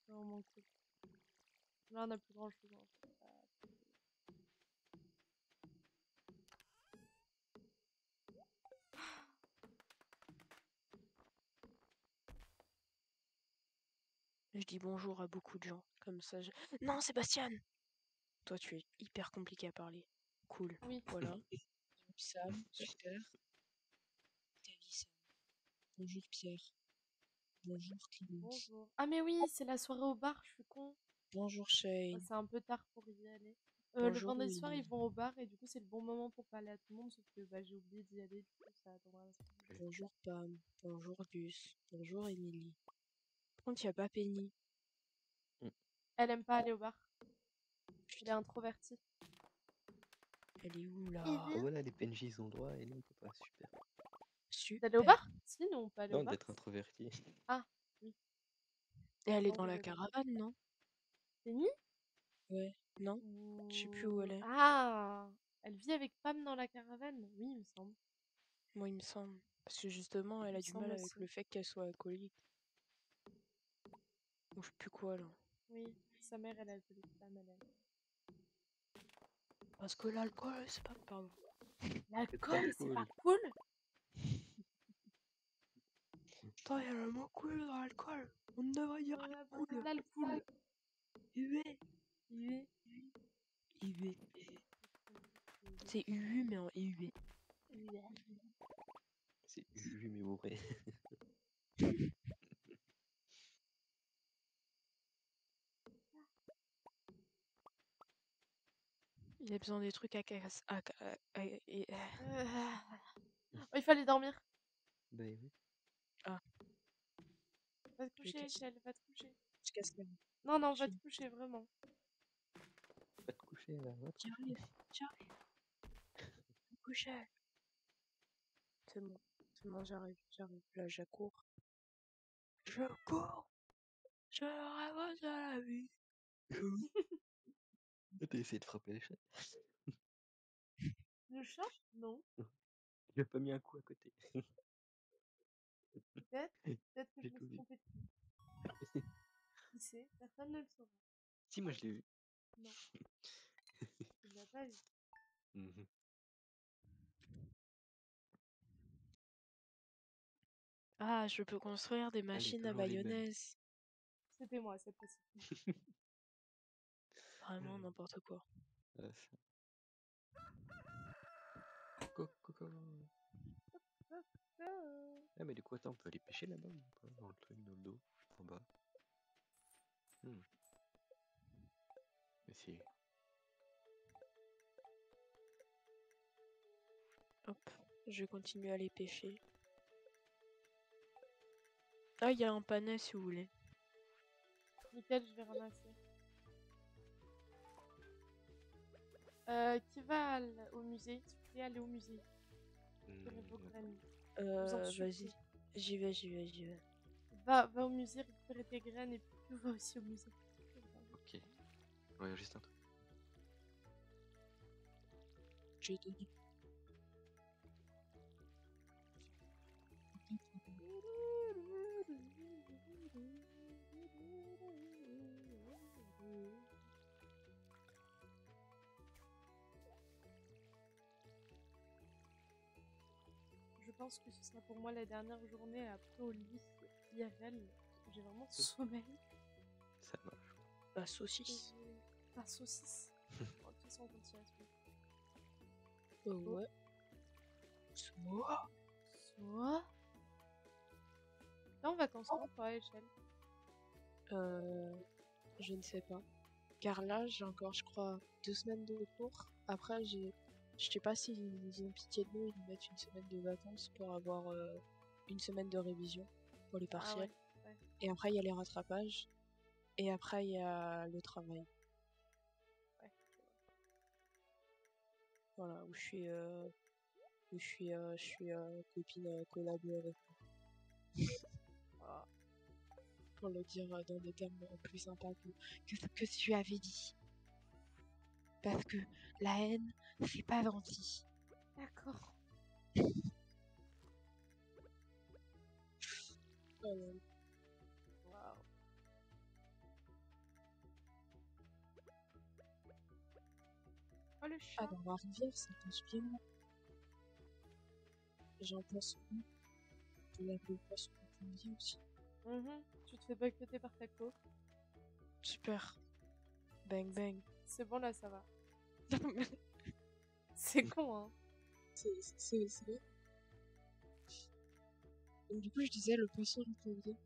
C'est vraiment cool. Là, on n'a plus grand chose en fait. Je dis bonjour à beaucoup de gens. Comme ça, Non, Sébastien! Toi, tu es hyper compliqué à parler. Cool. Oui. Voilà. Sam, super. Ta vie, Sam. Bonjour, Pierre. Bonjour, Clémence. Bonjour. Ah mais oui, c'est la soirée au bar, je suis con. Bonjour, Ouais, Shane. c'est un peu tard pour y aller. Le Bonjour, vendredi soir, Willy. ils vont au bar et du coup, c'est le bon moment pour parler à tout le monde, sauf que bah, j'ai oublié d'y aller, du coup, ça attendra la semaine prochaine. Bonjour, Pam. Bonjour, Gus. Bonjour, Émilie. Par contre, il n'y a pas Penny. Elle aime pas aller au bar. Elle est introvertie. Elle est où, là? Ah, voilà, les PNJ ils ont le droit et nous on peut pas. Super. D'aller au Super. bar? Si, nous on peut aller au Non, bar. d'être introverti. Ah, oui. Et elle est Non, dans vous la avez- caravane, non? Penny Ouais. Non? Je sais plus où elle est. Ah, elle vit avec Pam dans la caravane? Oui, il me semble. Moi, il me semble. Parce que justement, elle Il a me du mal semble avec aussi. le fait qu'elle soit alcoolique. Ou je sais plus quoi, là. Oui, sa mère, elle a alcoolique, Pam, elle. Parce que l'alcool, c'est pas... Pardon. L'alcool, c'est pas cool. cool? Putain, il y a le mot cool dans l'alcool. On devrait dire On a cool. besoin d'alcool. UV. Oui. UV. C'est UU, mais en UV. C'est Juju mais bourré. Il a besoin des trucs à casse. Oh, il fallait dormir. Bah oui. Ah, Va te je coucher, casse. Echelle, va te coucher. Je casse les Non, non, va te films. coucher, vraiment. Va te coucher là, va te coucher. J'arrive. Coucher. C'est bon. C'est bon, j'arrive. Là, je cours. Je cours. Je rêve de la vie. T'as essayé de frapper les chats? Le chat? Non. Il a pas mis un coup à côté. Peut-être. Peut-être que je J'ai me tout suis vu. trompée de qui. Qui sait? Personne ne le saura. Si, moi je l'ai vu. Non. Tu ne l'as pas vu. Mhm. Ah, je peux construire des Allez, machines à toujours les mêmes. mayonnaise. C'était moi cette fois-ci. Vraiment n'importe quoi. Ah, ça. Coco. Ah, mais du coup, attends, on peut aller pêcher là-bas ou pas? Dans le truc, dans le dos, en bas. Hmm. Mais si. Hop, je vais continuer à aller pêcher. Ah, il y a un panais si vous voulez. Nickel, je vais ramasser. Qui va au musée? S'il vous plaît, aller au musée. Récupérer vos graines. Vous en Vas-y. supplie. J'y vais. Va au musée, récupérer tes graines et puis tu vas aussi au musée. Ok. Ouais, juste un truc. J'ai donné. Je pense que ce sera pour moi la dernière journée après au lit IRL. J'ai vraiment sommeil. Ça marche. La Et saucisse. j'ai la saucisse. Bon, de toute façon, on continue à se mettre. Ouais. Soit. Soit. T'es en vacances quand, toi, Échelle? Je ne sais pas. Car là, j'ai encore, je crois, 2 semaines de cours. Après, je sais pas s'ils ont pitié de nous, ils nous mettent une semaine de vacances pour avoir une semaine de révision pour les partiels. Ah ouais. Et après, il y a les rattrapages. Et après, il y a le travail. Ouais. Voilà, où je suis copine collabo avec Ah. pour le dire dans des termes plus sympas que ce que tu avais dit. Parce que la haine, c'est pas gentil. D'accord. Waouh. Oh, le chat. Ah, dans la rivière, ça passe bien. J'en pense plus. De la poisson bien aussi. Tu te fais boycotter par ta co. Super. Bang bang. C'est bon, là, ça va. C'est con, hein. C'est vrai. Donc, du coup, je disais le poisson du Colombier.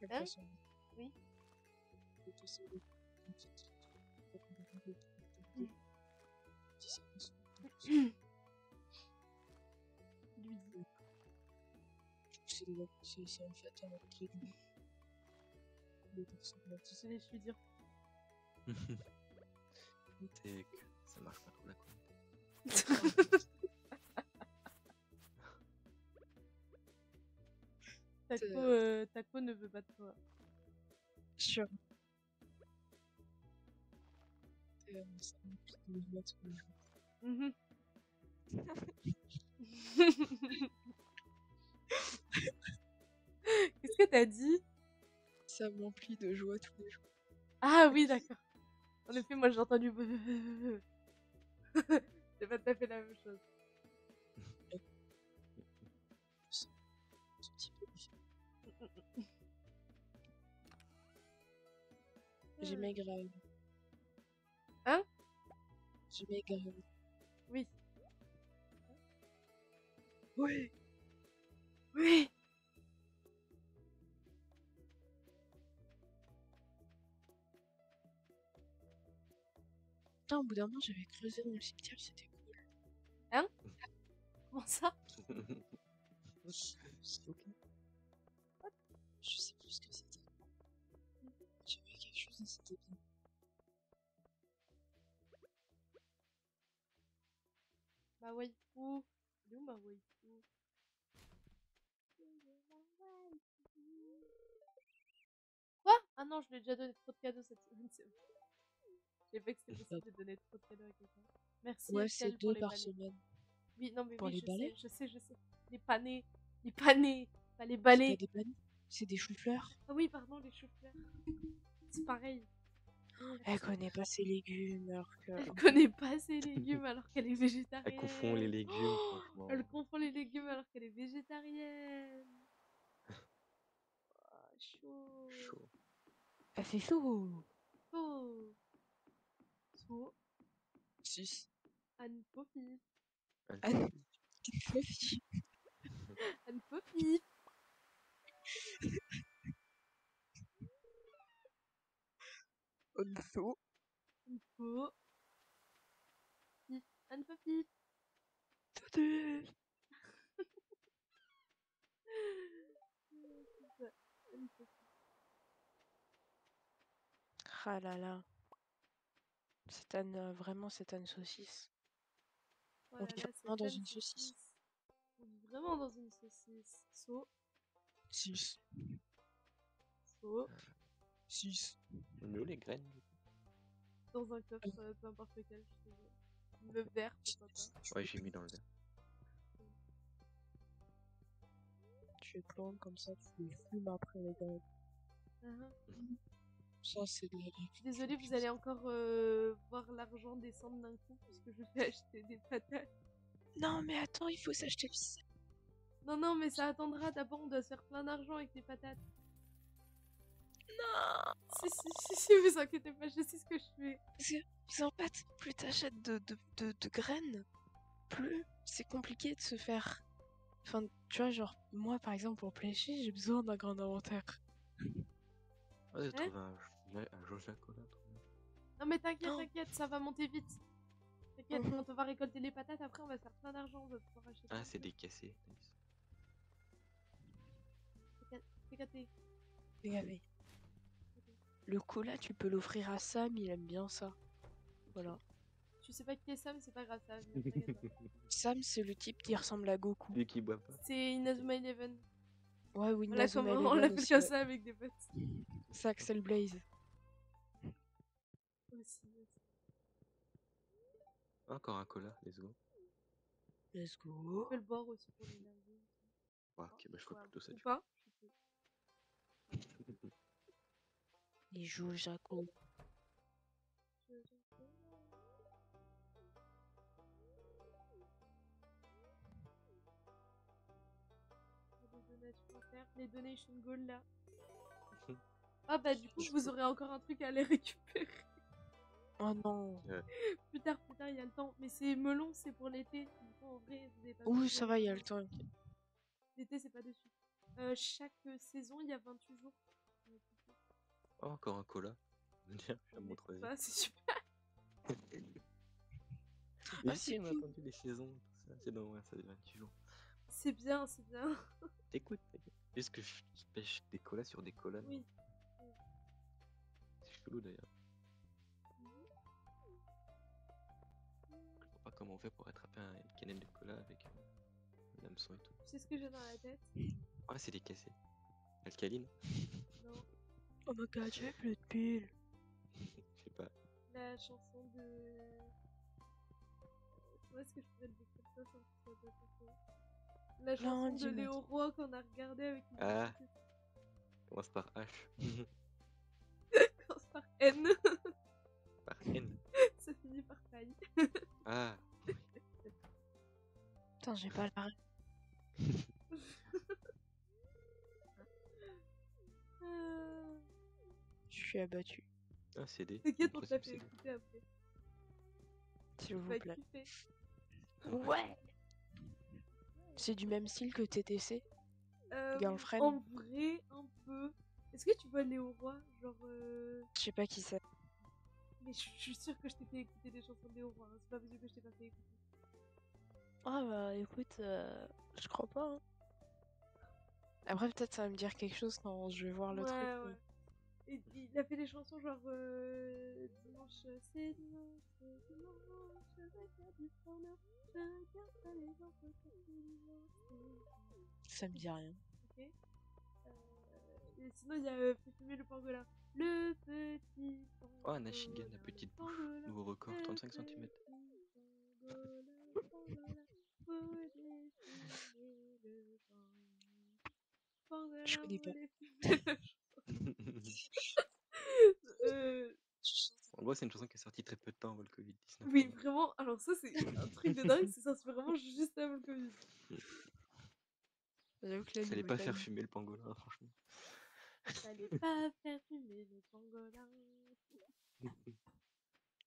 Le Hein? poisson. Oui. Le poisson du Lui dit. C'est en fait un truc de personne. Je les suis dire. C'est que ça marche pas trop là, quoi. Taco ne veut pas de toi. Sûr. Ça m'emplit de joie tous les jours. Mhm. Qu'est-ce que t'as dit? Ça m'emplit de joie tous les jours. Ah oui, d'accord. En effet, moi j'ai entendu. C'est pas tout à fait la même chose. C'est un petit peu différent. J'ai maigre. Hein? J'ai maigre. Oui. Ouais. Oui. Putain, au bout d'un moment, j'avais creusé dans le cimetière, c'était cool. Comment ça? Je sais plus ce que c'était. J'ai vu quelque chose et c'était bien. Ma waifu. Elle est où ma waifu? Quoi? Ah non, je lui ai déjà donné trop de cadeaux cette semaine, c'est bon. Je savais pas que c'était possible de donner trop de cadeaux à quelqu'un. Merci Ouais, c'est Estelle pour 2 les par balais. semaine. Oui, non mais Pour oui, les je balais? sais. Les panés. Les panés. Pas les C'est balais. pas des bananes, c'est des choux-fleurs. Ah oui, pardon, les choux-fleurs. C'est pareil. Elle connaît pas ses légumes alors que. Elle connaît pas ses légumes alors qu'elle est Elle végétarienne. confond les légumes, Oh, franchement. elle confond les légumes alors qu'elle est végétarienne. Oh, chaud. Chaud. Elle fait chaud. Oh. So, 6. Anne Poppy. Anne Poppy. Anne Poppy. Also. Anne Poppy. Anne Poppy. C'est ça, Anne Poppy. Ah là là. C'est Anne, vraiment, c'est Anne saucisse. Oh On là vit là, vraiment c'est dans Anne une saucisse. saucisse. On vit vraiment dans une saucisse. So, 6. so, 6. On est où les graines? dans un coffre, peu importe lequel, je trouve. Le vert, pourquoi pas. Ouais, j'ai mis dans le verre. Tu les plantes comme ça, tu les fumes après les graines. Ça, c'est de la Je suis désolée, vous allez encore voir l'argent descendre d'un coup puisque je vais acheter des patates. Non, mais attends, il faut s'acheter le sac. Non, mais ça attendra. D'abord, on doit se faire plein d'argent avec les patates. Non. Si, vous inquiétez pas, je sais ce que je fais. Parce qu'en fait, plus t'achètes de graines, plus c'est compliqué de se faire. Enfin, tu vois, genre, moi par exemple, pour pêcher, j'ai besoin d'un grand inventaire. Ah, j'ai Hein? trouvé un Jean-Jacques Collin. Non, mais t'inquiète, Non. ça va monter vite. T'inquiète, Mhm. quand on va récolter les patates, après, on va se faire plein d'argent. On va pouvoir acheter. Ah, c'est des cassés. Nice. C'est gâté. Regardez. Le cola, tu peux l'offrir à Sam, il aime bien ça. Voilà. Tu sais pas qui est Sam, c'est pas grave, ça va venir. T'inquiète pas. Sam, c'est le type qui ressemble à Goku. Lui qui boit pas. C'est Inazuma Eleven. Ouais, ou On l'appelle Eleven aussi. comme Ouais. ça avec des potes. C'est Axel Blaze. Aussi. Encore un cola, let's go. Let's On go. peut le boire aussi pour l'énergie. Ouais, ok, bah je ferai plutôt ça. Ou pas. Il joue Jaco. Les donations goals là. Ah bah du coup vous aurez encore un truc à aller récupérer. Oh non. Plus tard il y a le temps. Mais c'est melon, c'est pour l'été. Du coup en vrai vous avez pas Oui, besoin ça de- va, il y a le temps. L'été c'est pas dessus. Chaque saison il y a 28 jours. Oh, encore un cola. Tiens, je vais mon troisième. Ça c'est super. Mais Ah, si, c'est on a cool. attendu les saisons, tout ça. C'est dans ça, des 28 jours. C'est bien, c'est bien. T'écoutes. Est-ce que je pêche des colas sur des colas? Oui. C'est chelou d'ailleurs. Je vois pas comment on fait pour attraper une canette de cola avec un hameçon et tout. Tu sais ce que j'ai dans la tête? Ah, c'est des cassés. Alcaline? Non, Oh my god, j'avais plus de piles. Je sais pas. la chanson de... Comment est-ce que je pourrais le décrire ça sans que ce soit pas parfait? La Non, chanson de dis-moi. Léo Roy qu'on a regardé avec une Ah, commence par H. commence par N, Par N. ça finit par taille. Ah, Putain, j'ai pas la ref. Je suis abattue, un CD. T'inquiète, Le on te l'a troisième fait CD. écouter après. s'il Tu vous vas plaît. kiffer. Ouais. C'est du même style que TTC, Girlfriend. En vrai, un peu. Est-ce que tu vois Léo Roy? Genre. Je sais pas qui c'est. Mais je suis sûre que je t'ai fait écouter des chansons de Léo Roy. Hein. C'est pas possible que je t'ai pas fait écouter. Ah bah écoute, je crois pas. Hein. Après peut-être ça va me dire quelque chose quand je vais voir le truc. Ouais. Et il a fait des chansons genre dimanche, c'est dimanche, je regarde du bonheur, je regarde pas les enfants, c'est dimanche, c'est dimanche. Ça me dit rien. Ok. Et sinon il y a Fait fumer le pangolin. Le petit Oh, pangolin. un Achigan, la petite bouche. Pangolin, Nouveau record, le 35 petit cm. pangolin, voulait fumer le pangolin. Je connais pas. Voulait fumer le En gros, c'est une chanson qui est sortie très peu de temps avant le Covid-19. Oui, vraiment. Alors ça, c'est un truc de dingue. C'est sorti vraiment juste avant le Covid. J'avoue que là, Fallait niveau pas faire timing. fumer le pangolin, franchement. Fallait pas faire fumer le pangolin.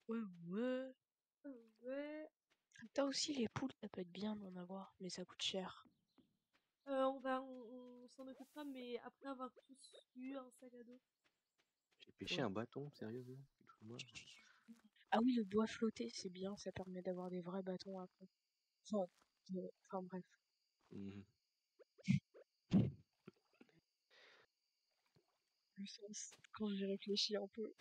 Ouais. Ouais. T'as aussi les poules, ça peut être bien d'en avoir, mais ça coûte cher. On s'en occupera, mais après avoir tous eu un sac à dos. J'ai pêché Ouais. un bâton, sérieux, là. Ah oui, le bois flotté, c'est bien, ça permet d'avoir des vrais bâtons après. Enfin bref. Mhm. Le sens, quand j'y réfléchis un peu.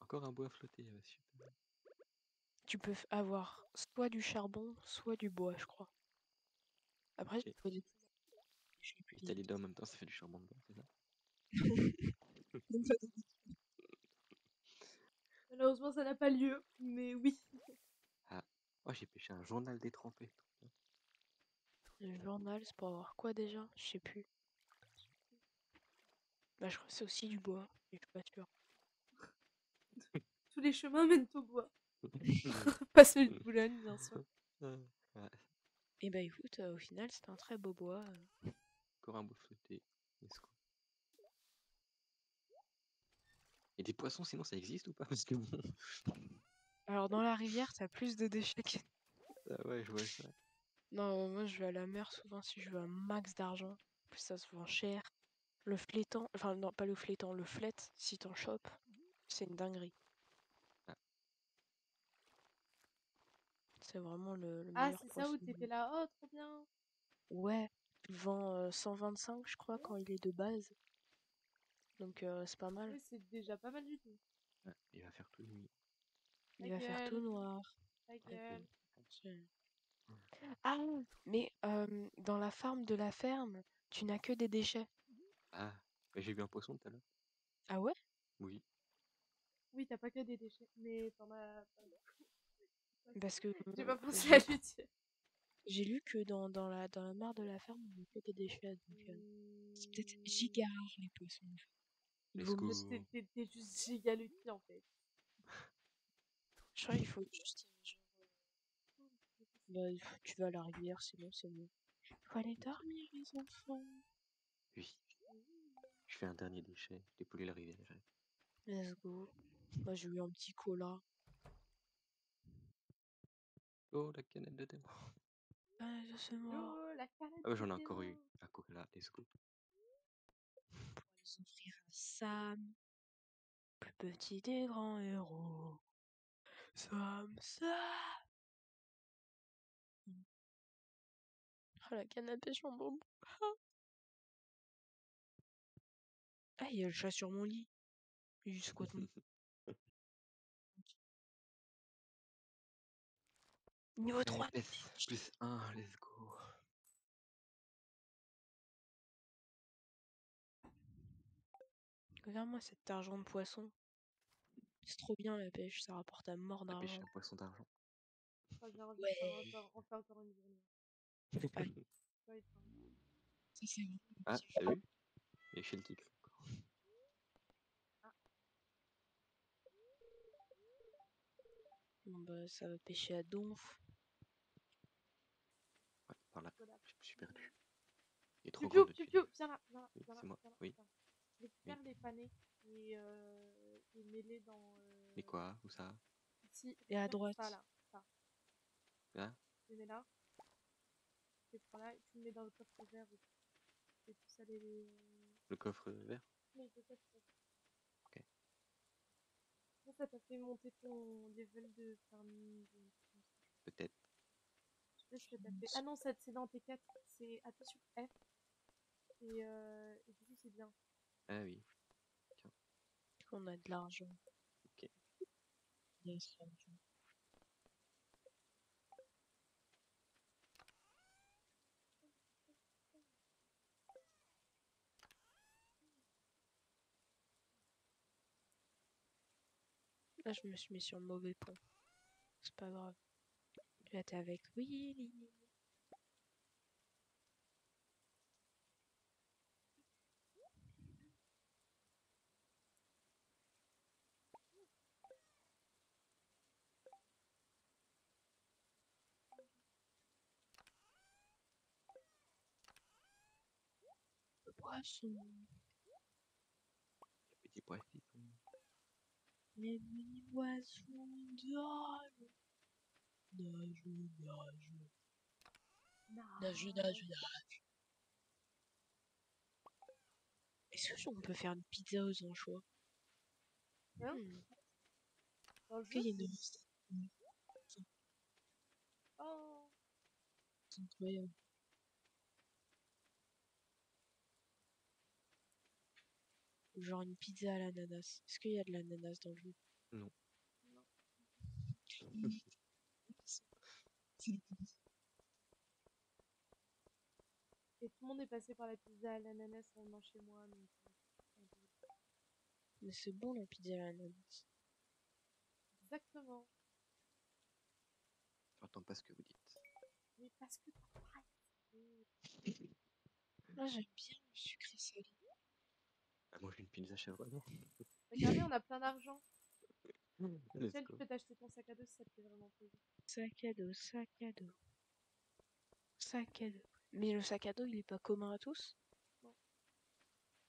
Encore un bois flotté, super. Tu peux avoir soit du charbon, soit du bois, je crois. Après, Ok. il faut des je sais plus Et t'as les deux en même temps, ça fait du charbon de bois, c'est ça? Malheureusement, ça n'a pas lieu, mais oui. Ah. Oh, j'ai pêché un journal détrempé. Le journal, c'est pour avoir quoi déjà? Je sais plus. Bah, je crois que c'est aussi du bois, mais je suis pas sûre. Tous les chemins mènent au bois. Pas celui de Boulogne, bien sûr. Ouais. Et bah écoute, au final, c'était un très beau bois. Encore un bois flotté. Let's go. Et des poissons, sinon ça existe ou pas? Parce que bon. Alors dans la rivière, t'as plus de déchets que... Ah ouais, je vois ça. Non, moi je vais à la mer souvent si je veux un max d'argent. En plus ça se vend cher. Le flétan, enfin non pas le flétan, le flet, si t'en chopes, c'est une dinguerie. Ah. C'est vraiment le Ah, meilleur c'est ça où poisson. t'étais là. Oh, trop bien. Ouais, il vend 125 je crois quand il est de base. Donc c'est pas mal. Oui, c'est déjà pas mal du tout. Ouais, il va faire tout nuit. Il Ta va faire tout gueule, noir. ta gueule. Ah, mais dans la farm de la ferme, tu n'as que des déchets. Ah, mais j'ai vu un poisson tout à l'heure. Ah ouais? Oui. Oui, t'as pas que des déchets, mais t'en as pas beaucoup. Parce que J'ai pas pensé à j'ai lui dire. j'ai lu que dans la mare de la ferme, il n'y a que des déchets. Donc, c'est peut-être giga rare les poissons. Il Let's vaut go. mieux. T'es juste giga lucky en fait. Je crois qu'il faut juste. Bah, tu vas à la rivière, sinon c'est mieux. Il faut aller dormir, les enfants. Oui. Je fais un dernier déchet. Je dépollue la rivière. Let's go. Moi, j'ai eu un petit cola. Oh, la canette de thé. Ah, c'est mort. Yo, la canette Ah ouais, de j'en ai encore eu témoin. un cola. Let's go. Pour les offrir à Sam, plus petit des grands héros. Sam. Ah, la canne à pêche en bonbon. Ah, il y a le chat sur mon lit. Il squatte mon... Niveau 3. Plus 1, let's go. Regarde-moi cet argent de poisson. C'est trop bien la pêche, ça rapporte à mort T'as pêché d'argent. un poisson d'argent. Oh, j'ai envie Ouais. de faire on fait encore une journée. Ah, Ouais, ça c'est bon. Ah, t'as vu? Et chez le tigre. Bon bah ça va pêcher à donf. Ouais, par là. voilà. Je me suis perdu. Il est trop Piu grand piu le piu tunnel. piu, viens là, viens là, Oui, viens là, c'est moi. viens là, Oui. viens là. Je récupère les panais et mets-les dans. Mais quoi? Où ça? Ici, Et à récupère droite. ça là, ça. Là? Tu les mets là. Tu les prends là et tu le mets dans le coffre vert aussi. Et tout ça les. Le coffre vert? Oui, le coffre vert. Ok. Ça t'a fait monter ton level de farming. Peut-être. Je sais pas ce que t'as fait. Ah non, c'est dans T4. C'est appuie sur F. Et du coup, c'est bien. Ah oui. Tiens. On a de l'argent. Ok. Yes, l'argent. Là, je me suis mis sur le mauvais pont. C'est pas grave. Là, t'es avec Willy. Le poisson. Petit poisson. Les petits poissons nagent. Nage, nage. Nage, nage, nage. Est-ce qu'on peut faire une pizza aux anchois? Hein? Dans le Ok, jeu? il y a une recette. Oh! C'est incroyable. Genre une pizza à l'ananas. Est-ce qu'il y a de l'ananas dans le jeu? Non. Non. C'est Et tout le monde est passé par la pizza à l'ananas en venant chez moi, donc. Mais c'est bon la pizza à l'ananas. Exactement. J'entends pas ce que vous dites. Mais parce que t'as pas Moi j'aime bien le sucré salé. Ah, manger une pizza chèvre, Regardez, on a plein d'argent. Let's Tiens, tu go. peux t'acheter ton sac à dos si ça te fait vraiment plaisir. Sac à dos, sac à dos. Sac à dos. Mais le sac à dos il est pas commun à tous? Non.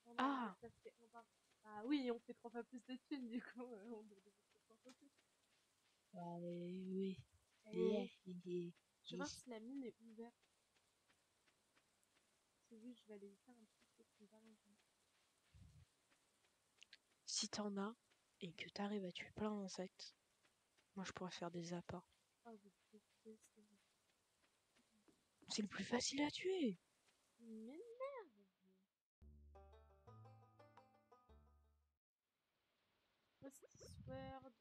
Non, non, Ah! ça fait. Ah oui, on fait 3 fois plus de thunes, du coup, on devrait faire 3 fois plus. Ah oui. Je vais voir si la mine est ouverte. C'est juste, je vais aller lui faire un petit truc qui va longtemps. Si t'en as et que t'arrives à tuer plein d'insectes, moi je pourrais faire des appâts. Ah, je déteste. C'est le plus facile à tuer! Mais merde! Rusty Sword.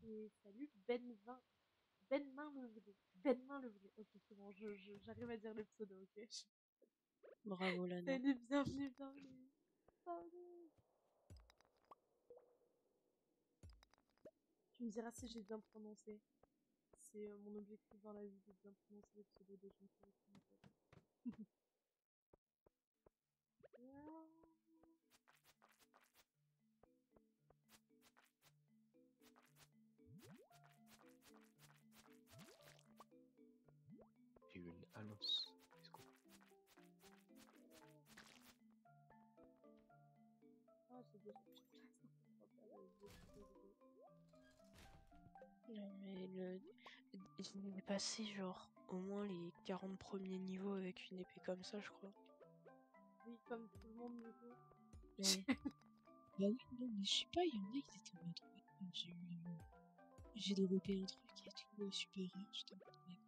Et salut Ben20. Benmain le vrai. Benmain le vrai. Ok, c'est bon, j'arrive à dire le pseudo, ok? Bravo Lana. Salut, bienvenue, bienvenue. Bienvenue. Tu me diras si j'ai bien prononcé. C'est mon objectif dans la vie de bien prononcer les pseudos des gens qui écrivent en fait. J'ai eu une allos. Let's go. Ah, j'ai déjà plus de place dans mon inventaire, je vais désolée. Non mais j'ai passé genre au moins les 40 premiers niveaux avec une épée comme ça je crois. Oui, comme tout le monde du coup. Ouais. Bah oui, non mais je sais pas, il y en a qui étaient en mode ouais, j'ai développé un truc et tout, super rare, j'étais en mode mec.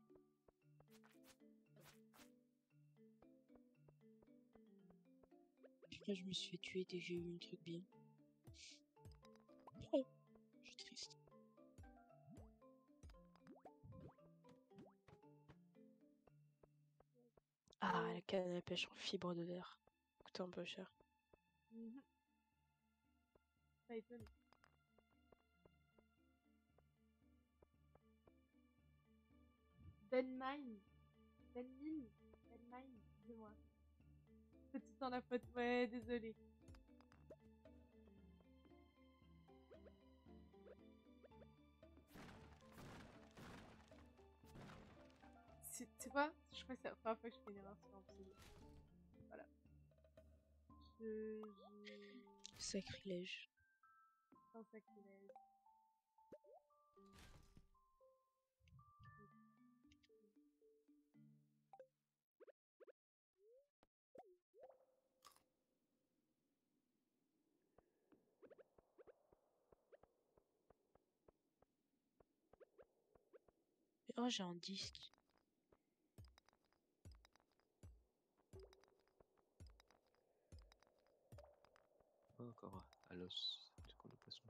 Après je me suis fait tuer dès que j'ai eu un truc bien. Oh, je suis triste. canne à pêche en fibre de verre. Coûte un peu cher. Mhm. Pas étonné. Benmine. Benmine. Benmine. Excusez-moi. C'est tout dans la faute. Ouais, désolé. C'est quoi? Je crois que c'est la première fois que je fais une erreur sur un pseudo. Voilà. Je... Sacrilège. C'est un sacrilège. Oh, j'ai un disque. Pas encore à l'os, c'est quoi le poisson?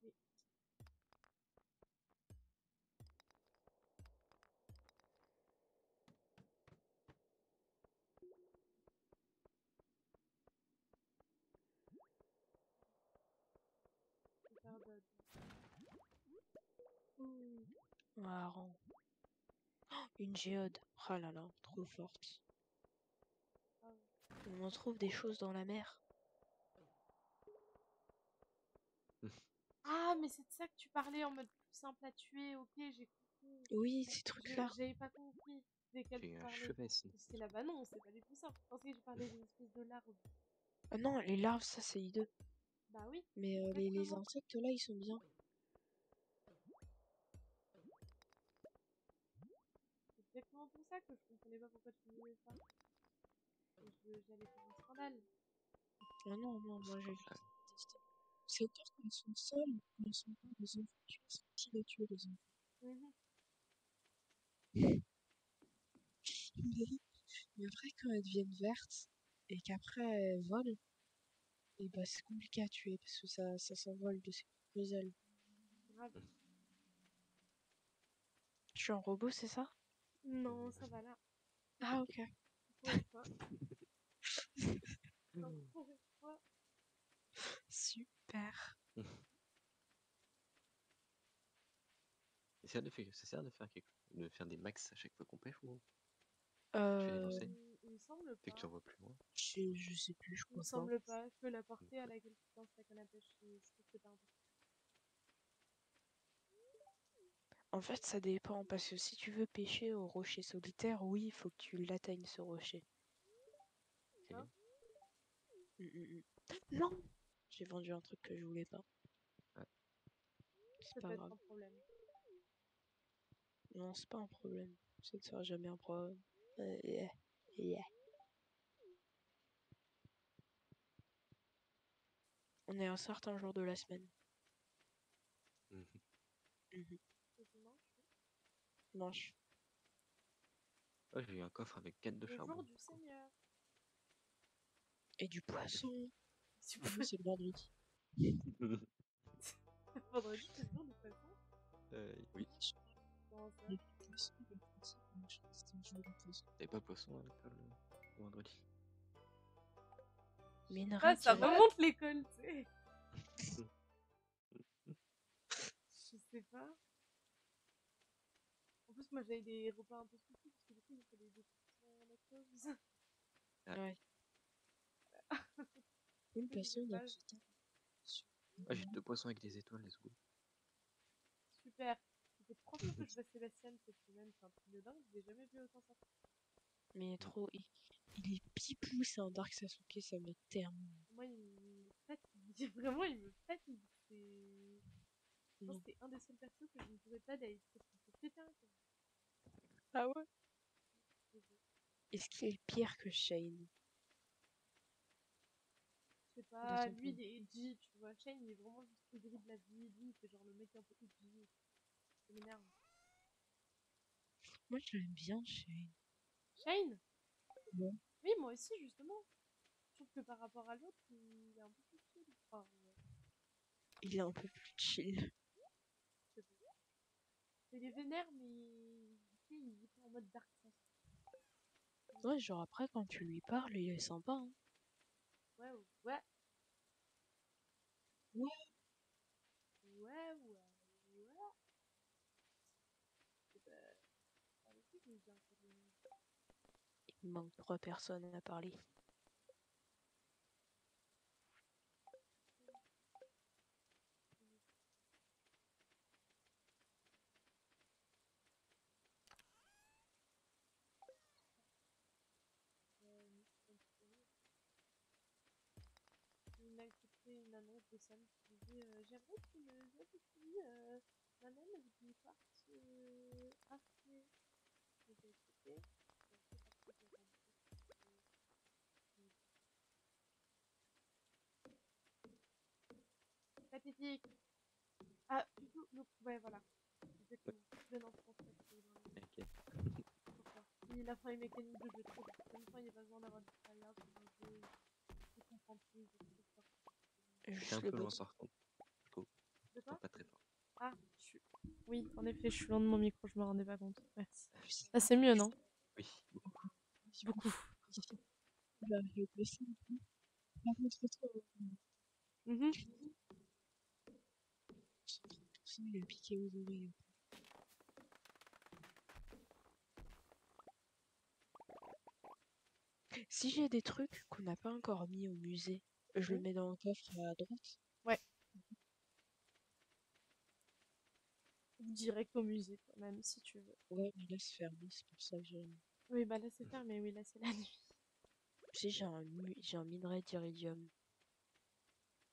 Oui. Super dod. Marrant. Oh, une géode. Oh là là, trop forte. Ah ouais. On en trouve des choses dans la mer. Ah, mais c'est de ça que tu parlais en mode plus simple à tuer. Ok, j'ai compris. Oui, ces trucs-là. J'avais pas compris desquels J'ai tu eu un parlais. chevet. J'étais là, bah non, c'est pas du tout simple. Je pensais que je parlais d'une espèce de larve. Ah non, les larves, ça c'est hideux. Bah oui, Mais les exactement. insectes là, ils sont bien. C'est exactement pour ça que je comprenais pas pourquoi tu disais ça. J'allais faire un scandale. Ah non, non, moi j'ai Scandale. testé. C'est encore quand ils sont seuls, quand ils sont pas des enfants, tu vois, c'est petit de tuer les enfants. Mhm. Mais après, quand elles deviennent vertes et qu'après elles volent, et bah c'est compliqué à tuer parce que ça s'envole de ses propres ailes. Grave. Je suis un robot, c'est ça? Non, ça va là. Ah ok. Pour une fois. Non, pour une fois. Super. Ça sert de faire de faire des max à chaque fois qu'on pêche ou tu fais des Euh, lancers? Il me semble Fait que tu pas. envoies plus loin. je sais plus, je Il me crois pas. semble pas que la portée à laquelle tu lances ta canne à pêche, je trouve que c'est pas important. En fait, ça dépend parce que si tu veux pêcher au rocher solitaire, oui, il faut que tu l'atteignes ce rocher. C'est bien. Non! J'ai vendu un truc que je voulais pas. Ouais. C'est Ça pas peut être grave. un problème. Non, c'est pas un problème. Ça ne sera jamais un problème. Yeah. Yeah. On est un certain jour de la semaine. Mhm. Mhm. C'est dimanche, oui. Manche. Oh, j'ai eu un coffre avec 4 de Le charbon. jour du Seigneur. Et du poisson. Si Ah oui, c'est le vendredi. Vendredi, c'est le jour du poisson. Oui. Comment ça? Le poisson, le poisson, je crois que c'était le jour du poisson. T'avais pas poisson à l'école le vendredi? Minerai Ah, ça direct. remonte l'école, tu sais. Je sais pas. En plus, moi, j'avais des repas un peu spéciaux parce que du coup, il fallait des poissons lactose. Ah. Ouais. Une Je sais poisson, il y a pas. plus tard. Ah, j'ai 2 poissons avec des étoiles, let's go. Super. Ça fait 3 fois que je vois Sébastien cette semaine. C'est un truc de dingue. Je l'ai jamais vu autant ça. Mais il est trop. Il est pipou, c'est un Dark Sasuke, ça me termine. Moi, il me fatigue. Vraiment, il me fatigue. C'est. Je pense Non. que c'est un des seuls persos que je ne pourrais pas d'ailleurs. Parce qu'il faut péter un câble. Ah ouais? Est-ce qu'il est pire que Shane? Je sais De pas, ton lui point il de vue. est edgy, tu vois. Shane il est vraiment juste aigri de la vie. Lui c'est genre le mec un peu edgy. Ça m'énerve. Moi, je l'aime bien, Shane. Shane? Ouais. Oui, moi aussi justement. Je trouve que par rapport à l'autre, il est un peu plus chill. Enfin, Il est un peu plus chill. je sais pas. Il est vénère, mais tu sais, il est pas en mode dark sens. Ouais, genre après, quand tu lui parles, il est sympa. Hein. Ouais, ouais, Ouais. ouais, ouais, ouais. Et bah, avec qui je me dis encore le nom. Il me manque 3 personnes à parler. Il m'a accepté une annonce de Sam qui disait j'aimerais que tu me aides ici. Ma mère me dit part après. Donc j'ai accepté. Et après, j'ai rendu. Pathétique. Ah, plutôt, donc, ouais, voilà. Exactement. Jeune enfant, c'est ça qui est dans les- Ok. Pourquoi il a fait une mécanique de jeu trop bien. En même temps, il n'y a pas besoin d'avoir du tryhard dans un jeu. Il comprend plus. T'es Juste un le peu loin boss. par contre, je trouve. De Enfin, quoi pas très fort. Ah, je suis... Oui, en effet, je suis loin de mon micro, je me rendais pas compte. Merci. Putain. Ah, c'est mieux, non Oui, beaucoup. Beaucoup. Bah, je le sais. Par contre, toi, Mhm. 130%, il a piqué aux oreilles. Si j'ai des trucs qu'on n'a pas encore mis au musée, je le Mhm. mets dans le coffre à droite. Ouais. Direct au musée, quand même, si tu veux. Ouais, mais là c'est fermé, c'est pour ça que j'ai. Oui, bah là c'est fermé, oui, là c'est la nuit. Tu sais, j'ai un minerai d'iridium.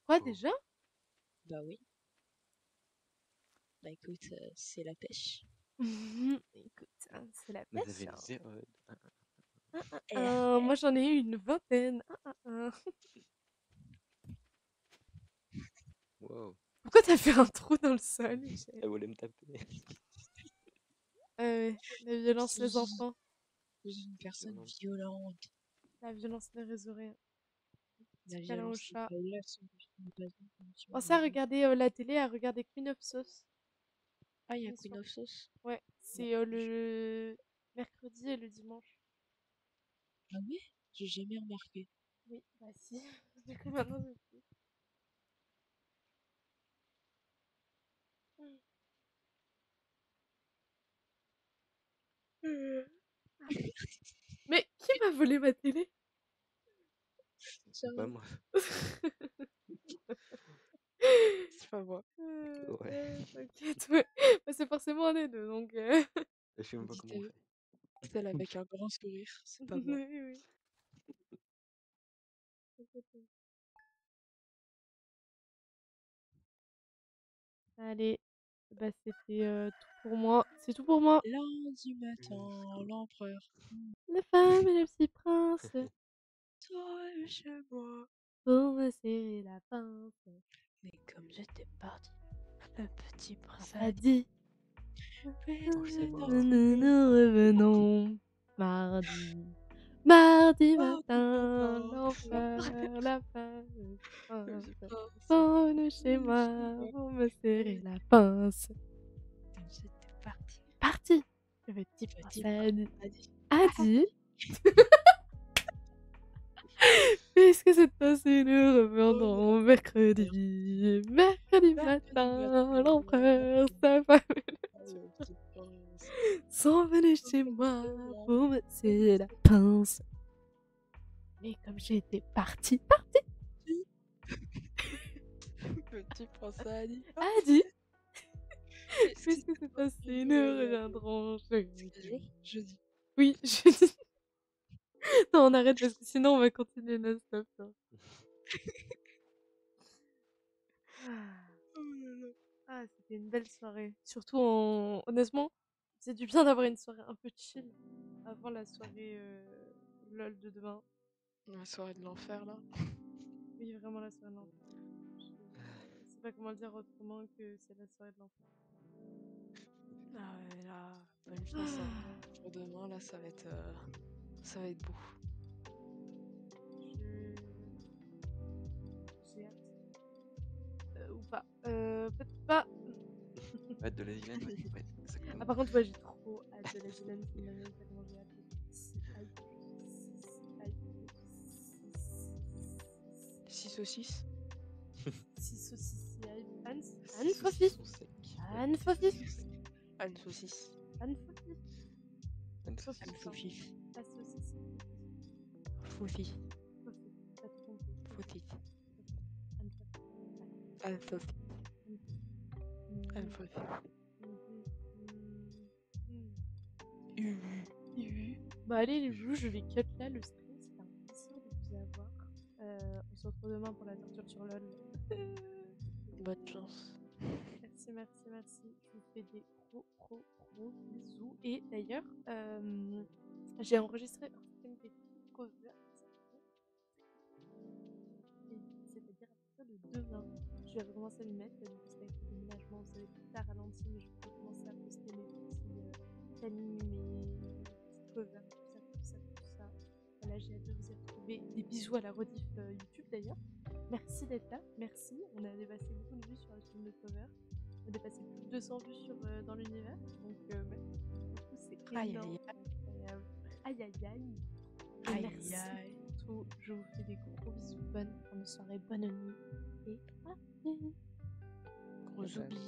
Quoi, Oh. déjà Bah oui. Bah écoute, c'est la pêche. Écoute, hein, c'est la Vous pêche. avez zéro. Moi j'en ai eu une vingtaine. Wow. Pourquoi t'as fait un trou dans le sol, Michel Elle voulait me taper. La violence C'est les enfants, une personne Violente. violente. la violence les réseaux. La Petit câlin au violence n'est chat. pas là, son n'est pas une punition Pensez de à vie. regarder la télé, à regarder Queen of Sauce. Ah, il y a Émission. Queen of Sauce. Ouais, Ouais. c'est le mercredi et le dimanche. Ah oui? J'ai jamais remarqué. Oui, bah si. Du coup, maintenant je sais. Mais qui m'a volé ma télé C'est pas moi. C'est pas moi. Ouais. T'inquiète, ouais. Bah, c'est forcément un des deux, donc... Je sais même pas comment on Dit-elle, fait. celle avec un grand sourire, c'est pas oui, moi. oui. Allez, bah c'était tout pour moi. C'est tout pour moi. Lundi matin, l'empereur. La femme et le petit prince, Toi et chez moi. pour me serrer la pince. Mais comme j'étais parti, le petit prince A a dit. dit, Mais Oh, c'est mort. nous revenons mardi. Mardi matin, matin, l'enfer, la femme, le le prince. petit prince. Venu chez moi, pour me serrer la pince. Comme j'étais parti, Parti. Le petit le prince petit a dit. prince a dit. A dit. Puisque cette fois-ci nous reviendrons mercredi. Mercredi matin, l'empereur, sa femme Le petit prince. sont venus chez moi pour me serrer la pince. Mais comme j'étais parti, Le petit prince a dit. a dit. Puisque Puisque cette fois-ci nous reviendrons jeudi. jeudi. Oui, jeudi. Non, on arrête parce que sinon on va continuer non-stop. Hein. Oh là là. Ah, c'était une belle soirée. Surtout, honnêtement, c'est du bien d'avoir une soirée un peu chill avant la soirée LOL de demain. La soirée de l'enfer là. Oui, vraiment la soirée de l'enfer. Je sais pas comment le dire autrement que c'est la soirée de l'enfer. Ah ouais, là, bonne chance hein. Pour demain là, ça va être beau. J'ai hâte. Ou pas. Peut-être pas. Hâte de la vilaine, ouais, exactement. Ah, par contre, ouais, j'ai trop hâte de la vilaine, c'est une dinguerie tellement j'ai hâte. Si hype, si hype, 6 au 6. 6 aussi, si hype. Anne Six saucisse. saucissons secs. Anne saucisse. Anne saucisse. Anne saucisse. Anne Saucisse. Anne saucisse. Ah, saucisse. Faucisse. Saucisse. T'as tout compris. Faucisse. Anne saucisse. Anne saucisse. Anne saucisse. Bah allez les joues, je vais cut là le stream, c'était un plaisir de vous avoir. On se retrouve demain pour la torture sur LOL. Bonne chance. Merci. Je vous fais des gros bisous. Et d'ailleurs, j'ai enregistré un stream des covers. C'est-à-dire à partir de demain, je vais recommencer à le mettre. Du coup, c'est avec le déménagement, vous savez, tout a ralenti, mais je vais recommencer à poster mes petits plannings, mes petites covers, tout ça. Voilà, j'ai hâte de vous y retrouver. Des bisous à la rediff YouTube d'ailleurs. Merci d'être là, merci. On a dépassé beaucoup de vues sur le stream de cover. On a dépassé plus de 200 vues dans l'univers. Donc, merci. Du coup, c'est énorme. Aïe. Et merci. Surtout, je vous fais des gros bisous. Bonne soirée, bonne nuit. Et à plus. Gros oubli.